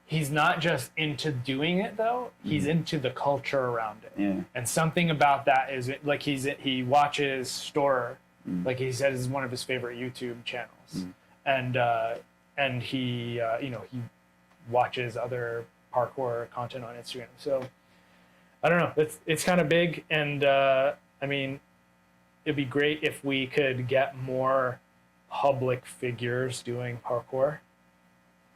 He's not just into doing it though; he's into the culture around it. Yeah. And something about that is like he watches Storer, like he said is one of his favorite YouTube channels, and he he watches other parkour content on Instagram. So I don't know, it's kind of big, and I mean, it'd be great if we could get more public figures doing parkour,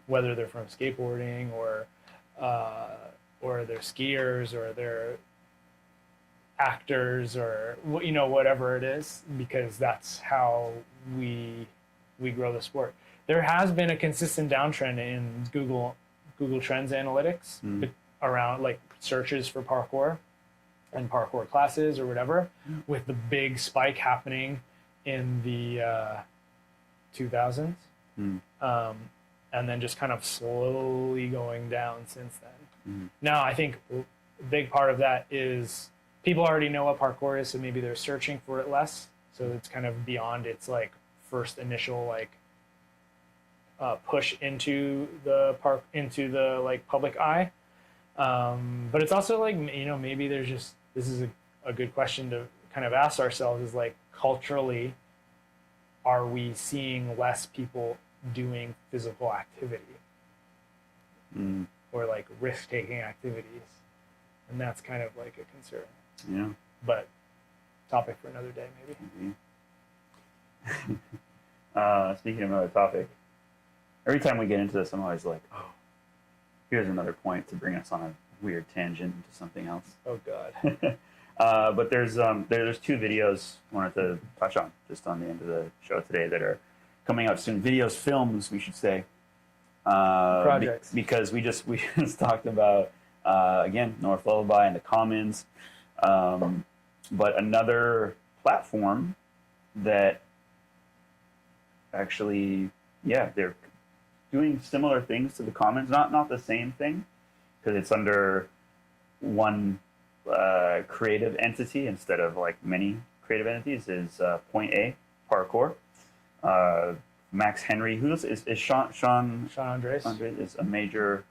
whether they're from skateboarding or they're skiers or they're actors or whatever it is, because that's how we grow the sport. There has been a consistent downtrend in Google Trends analytics around like searches for parkour and parkour classes or whatever, with the big spike happening in the 2000s. And then just kind of slowly going down since then. Now, I think a big part of that is people already know what parkour is, so maybe they're searching for it less. So it's kind of beyond its like first initial like push into the like public eye. But it's also like, maybe there's just, this is a good question to kind of ask ourselves is like, culturally, are we seeing less people doing physical activity or like risk-taking activities? And that's kind of like a concern. Yeah. But topic for another day, maybe. Speaking of another topic, every time we get into this, I'm always like, oh, here's another point to bring us on a weird tangent into something else. Oh God. But there's two videos I wanted to touch on just on the end of the show today that are coming out soon. Films, we should say. Projects. Because we just talked about again Norf Lullaby and the Commons, but another platform that actually, they're doing similar things to the Commons, not the same thing, because it's under one creative entity instead of like many creative entities. Is Point A Parkour. Max Henry, who is Sean Andres is a major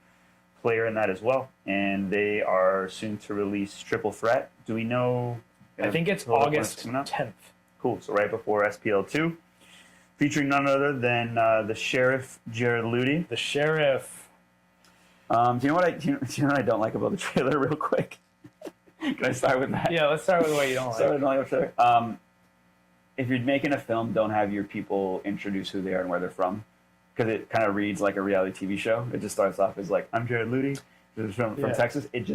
player in that as well, and they are soon to release Triple Threat. Do we know? I think it's August 10th. Cool. So right before SPL2, featuring none other than the Sheriff Jared Ludy. The Sheriff. Do you know what I don't like about the trailer, real quick? Can I start with that? Yeah, let's start with what you don't like. If you're making a film, don't have your people introduce who they are and where they're from, because it kind of reads like a reality TV show. It just starts off as like, I'm Jared Ludy, from Texas. It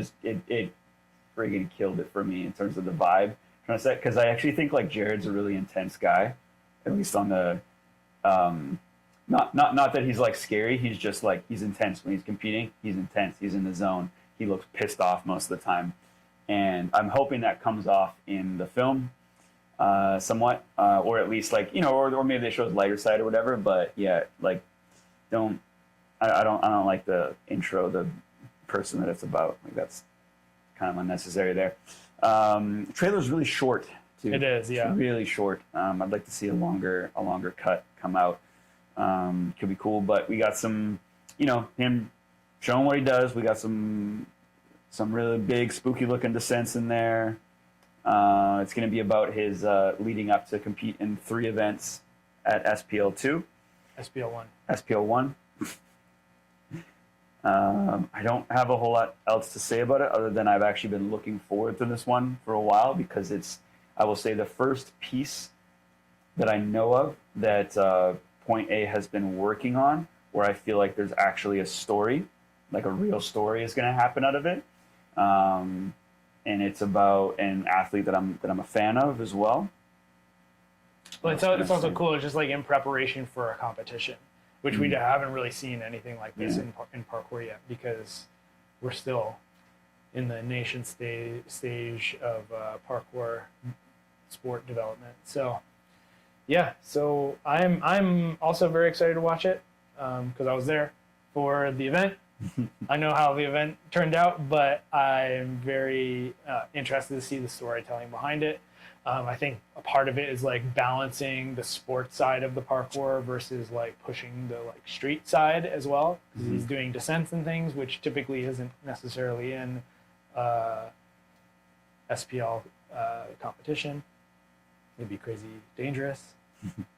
friggin' killed it for me in terms of the vibe. Because I actually think like Jared's a really intense guy, at least on the not that he's like scary. He's just like, he's intense when he's competing. He's intense. He's in the zone. He looks pissed off most of the time, and I'm hoping that comes off in the film. Somewhat, or at least like, or maybe they show his lighter side or whatever. But yeah, like, I don't like the intro, the person that it's about. Like, that's kind of unnecessary there. Trailer's really short too. It is, yeah, it's really short. I'd like to see a longer cut come out. Could be cool, but we got some, him showing what he does. We got some really big spooky looking descents in there. It's going to be about his leading up to compete in 3 events at SPL2. SPL1. I don't have a whole lot else to say about it other than I've actually been looking forward to this one for a while, because it's, I will say, the first piece that I know of that Point A has been working on where I feel like there's actually a story, like a real story is going to happen out of it. And it's about an athlete that I'm a fan of as well. Well, it's also cool. It's just like in preparation for a competition, which we haven't really seen anything like this in parkour yet, because we're still in the nation stage of parkour sport development. So so I'm also very excited to watch it because I was there for the event. I know how the event turned out, but I'm very interested to see the storytelling behind it. I think a part of it is like balancing the sports side of the parkour versus like pushing the like street side as well. Because he's doing descents and things, which typically isn't necessarily in SPL competition. It'd be crazy dangerous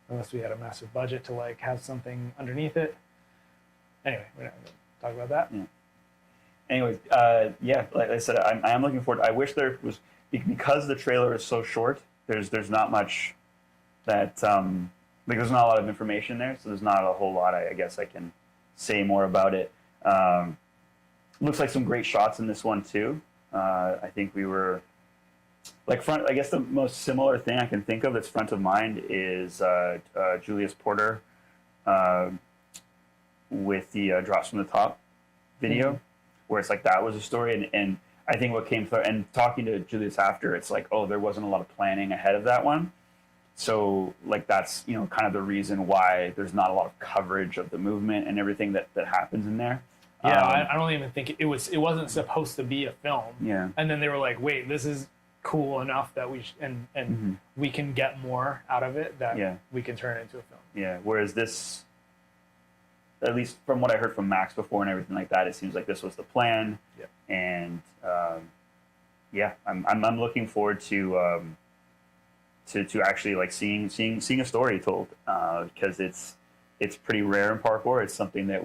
unless we had a massive budget to like have something underneath it. Anyway, we're not gonna talk about that. Anyways, like I said, I am looking forward. I wish there was, because the trailer is so short. There's not much that there's not a lot of information there, so there's not a whole lot. I guess I can say more about it. Looks like some great shots in this one too. I think we were like front. I guess the most similar thing I can think of that's front of mind is Julius Porter with the drops from the top video, where it's like that was a story, and I think what came through, and talking to Julius after, it's like, oh, there wasn't a lot of planning ahead of that one. So like that's, kind of the reason why there's not a lot of coverage of the movement and everything that happens in there. Yeah, I don't even think it wasn't supposed to be a film. Yeah. And then they were like, wait, this is cool enough that we can get more out of it that we can turn it into a film. Yeah. Whereas this at least from what I heard from Max before and everything like that, it seems like this was the plan. Yep. And yeah, I'm looking forward to actually like seeing a story told, because it's pretty rare in parkour. It's something that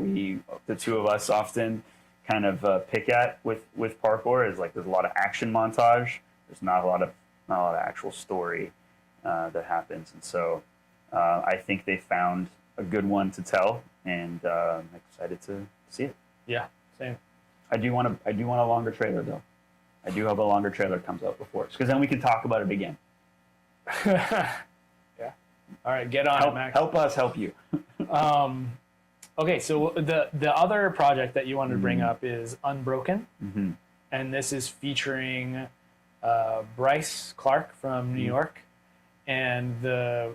the two of us often kind of pick at with parkour, is like there's a lot of action montage. There's not a lot of actual story that happens, and so I think they found a good one to tell, and I'm excited to see it. Yeah, same. I do want a longer trailer though. I do hope a longer trailer comes out before, because then we can talk about it again. Yeah. All right, get on it, Max. Help us help you. Okay, so the other project that you wanted to bring up is Unbroken, and this is featuring Bryce, Clarke from New York, and the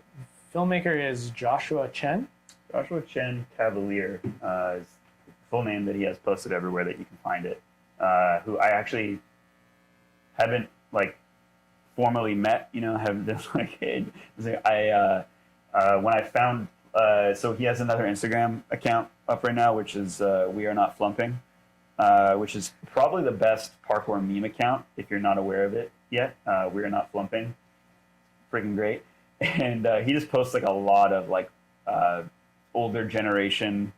filmmaker is Joshua Chen. Joshua Chen Cavalier is the full name that he has posted everywhere that you can find it. Who I actually haven't like formally met. Haven't been like, hey, when I found. So he has another Instagram account up right now, which is We Are Not Flumping, which is probably the best parkour meme account if you're not aware of it yet. We Are Not Flumping, freaking great, and he just posts like a lot of like older generation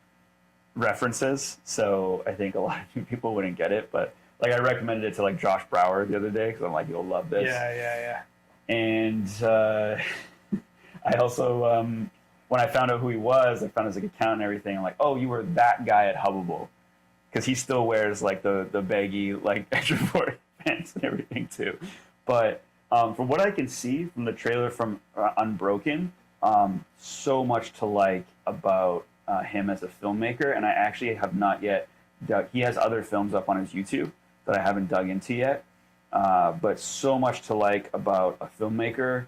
references. So I think a lot of new people wouldn't get it, but like I recommended it to like Josh Brower the other day because I'm like, you'll love this. Yeah. And I also. When I found out who he was, I found his like, account and everything. I'm like, oh, you were that guy at Hubbable, because he still wears like the baggy like extra short pants and everything too. But from what I can see from the trailer from Unbroken, so much to like about him as a filmmaker, and I actually have not yet dug. He has other films up on his YouTube that I haven't dug into yet, but so much to like about a filmmaker.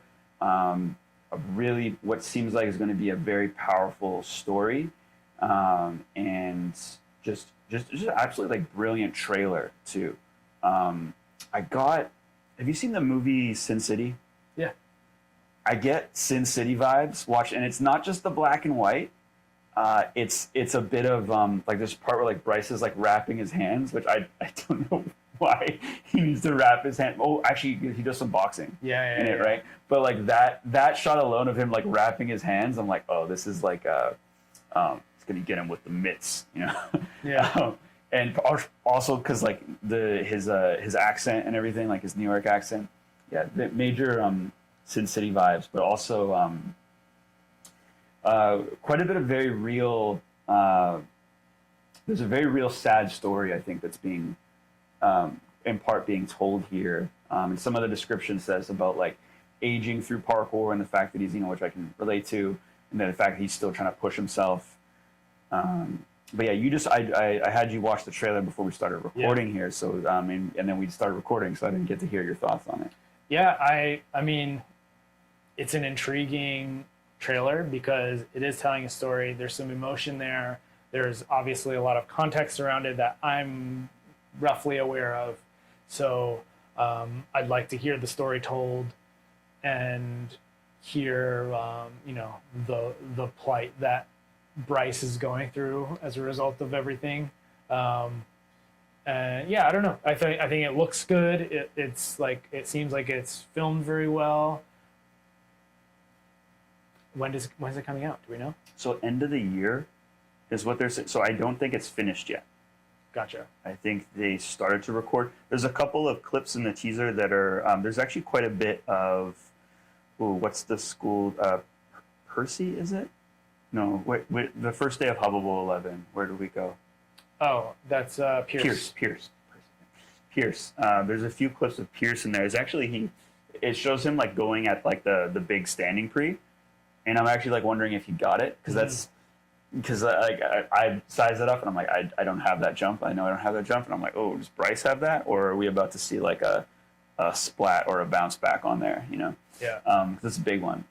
Really what seems like is going to be a very powerful story, and just absolutely like brilliant trailer too. Have you seen the movie Sin City? Yeah. I get Sin City vibes and it's not just the black and white. It's a bit of like this part where like Bryce is like wrapping his hands, which I don't know why he needs to wrap his hand. Oh, actually, he does some boxing in it, right? But like that shot alone of him like wrapping his hands, I'm like, oh, this is like it's gonna get him with the mitts, Yeah. And also because like his accent and everything, like his New York accent, yeah, the major Sin City vibes, but also quite a bit of very real. There's a very real sad story, I think, that's being in part being told here. And some of the description says about like aging through parkour and the fact that he's, which I can relate to, and then the fact that he's still trying to push himself. But yeah, I had you watch the trailer before we started recording here. So, and then we started recording, so I didn't get to hear your thoughts on it. Yeah, I mean, it's an intriguing trailer because it is telling a story. There's some emotion there. There's obviously a lot of context around it that I'm roughly aware of. So I'd like to hear the story told and hear, the plight that Bryce is going through as a result of everything. And yeah, I don't know. I think it looks good. It seems like it's filmed very well. When's it coming out? Do we know? So end of the year is what they're saying. So I don't think it's finished yet. Gotcha. I think they started to record. There's a couple of clips in the teaser that are. There's actually quite a bit of. Ooh, what's the school? Percy, is it? No, wait. The first day of Hubbable 11. Where did we go? Oh, that's Pierce. Pierce. There's a few clips of Pierce in there. It's actually it shows him like going at like the big standing pre, and I'm actually like wondering if he got it because like I sized it up and I'm like I don't have that jump. I know I don't have that jump, and I'm like, oh, does Bryce have that, or are we about to see like a splat or a bounce back on there? Yeah. That's a big one.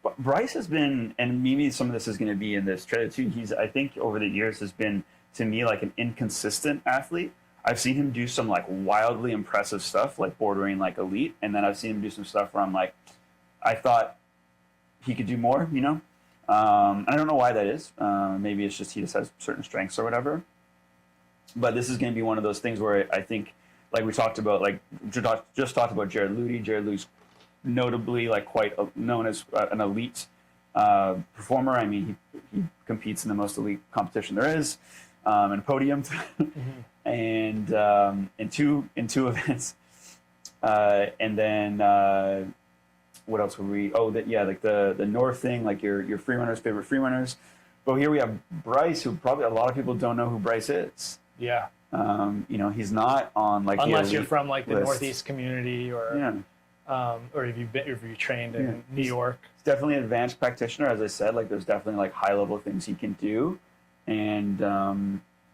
But Bryce has been, and maybe some of this is going to be in this trailer too. I think over the years has been to me like an inconsistent athlete. I've seen him do some like wildly impressive stuff, like bordering like elite, and then I've seen him do some stuff where I'm like, I thought he could do more, And I don't know why that is. Maybe it's just he just has certain strengths or whatever. But this is going to be one of those things where I think, like we talked about, like just talked about Jared Ludy. Jared Ludy's notably like quite known as an elite performer. I mean, he competes in the most elite competition there is, and podiumed, and in two events, and then what else were we? Oh, that yeah, like the Norf thing, like your free runners' favorite free runners. But here we have Bryce, who probably a lot of people don't know who Bryce is. Yeah. You know, he's not on like unless the you're from like the list. Northeast community or or if you trained in New York. He's definitely an advanced practitioner, as I said. Like there's definitely like high level things he can do, and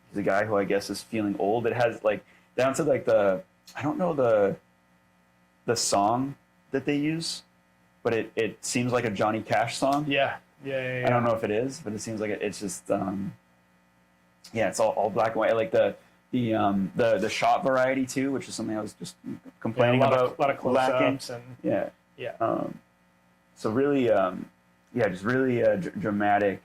he's a guy who I guess is feeling old. It has like down to like I don't know the song that they use, but it seems like a Johnny Cash song. Yeah. I don't know if it is, but it seems like it's just it's all black and white. Like the shot variety too, which is something I was just complaining about. A lot of close-ups and So really, just really a dramatic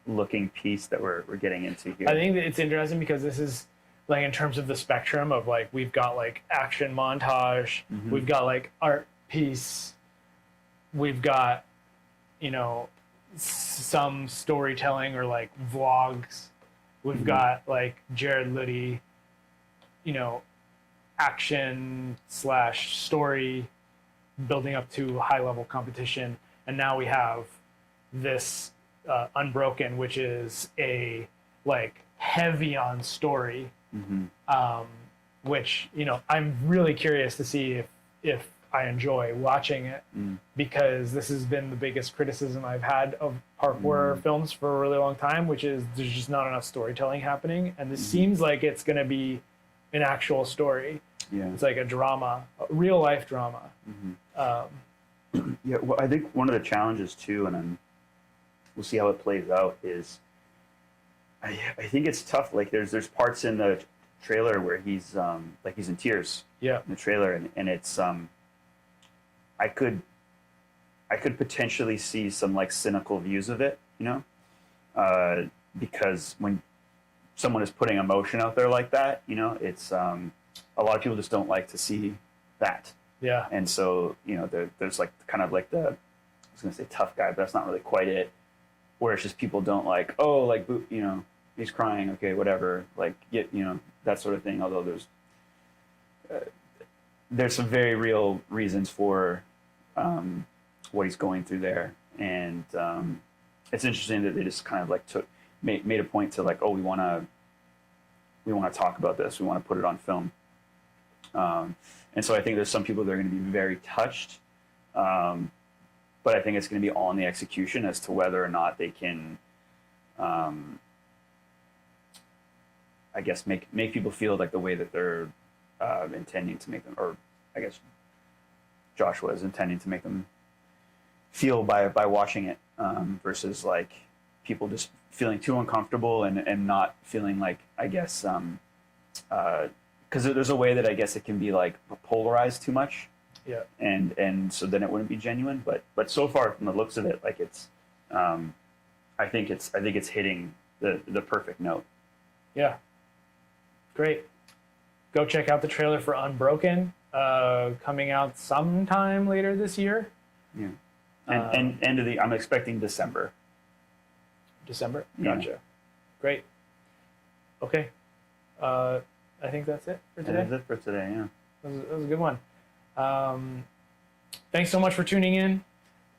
looking piece that we're getting into here. I think that it's interesting because this is like in terms of the spectrum of like we've got like action montage, we've got like art piece, we've got some storytelling or like vlogs. We've got like Jared Ludy, action / story building up to high level competition. And now we have this Unbroken, which is a like heavy on story, which, I'm really curious to see if I enjoy watching it because this has been the biggest criticism I've had of parkour films for a really long time, which is there's just not enough storytelling happening. And this seems like it's going to be an actual story. Yeah. It's like a drama, a real life drama. Well, I think one of the challenges too, and we'll see how it plays out, is I think it's tough. Like there's parts in the trailer where he's in tears. Yeah. In the trailer, and it's I could potentially see some like cynical views of it, because when someone is putting emotion out there like that, it's a lot of people just don't like to see that. Yeah. And so, there's like kind of like I was going to say tough guy, but that's not really quite it. Where it's just people don't like, oh, like, he's crying. Okay, whatever. Like, that sort of thing. Although there's some very real reasons for what he's going through there. And it's interesting that they just kind of like made a point to like, oh, we want to talk about this. We want to put it on film. And so I think there's some people that are going to be very touched, but I think it's going to be all in the execution as to whether or not they can, I guess, make people feel like the way that they're intending to make them, or I guess Joshua is intending to make them feel by watching it, versus like people just feeling too uncomfortable and not feeling like, I guess, because there's a way that I guess it can be like polarized too much. Yeah. And so then it wouldn't be genuine. But so far from the looks of it, like it's, I think it's hitting the perfect note. Yeah. Great. Go check out the trailer for Unbroken, coming out sometime later this year. Yeah. And end of I'm expecting December. December? Yeah. Gotcha. Great. Okay. I think that's it for today. That's it for today, yeah. That was a good one. Thanks so much for tuning in.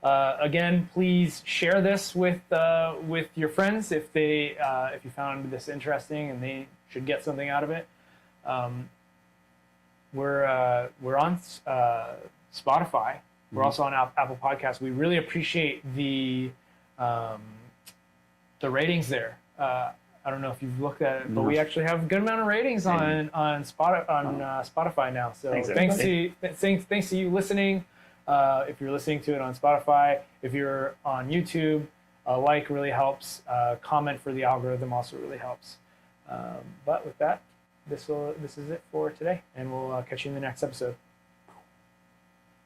Again, please share this with your friends if you found this interesting and they should get something out of it. We're on Spotify. We're also on Apple Podcasts. We really appreciate the ratings there. I don't know if you've looked at it, but we actually have a good amount of ratings on Spotify now. So thanks to you listening. If you're listening to it on Spotify, if you're on YouTube, a like really helps. Comment for the algorithm also really helps. But with that, this is it for today, and we'll catch you in the next episode.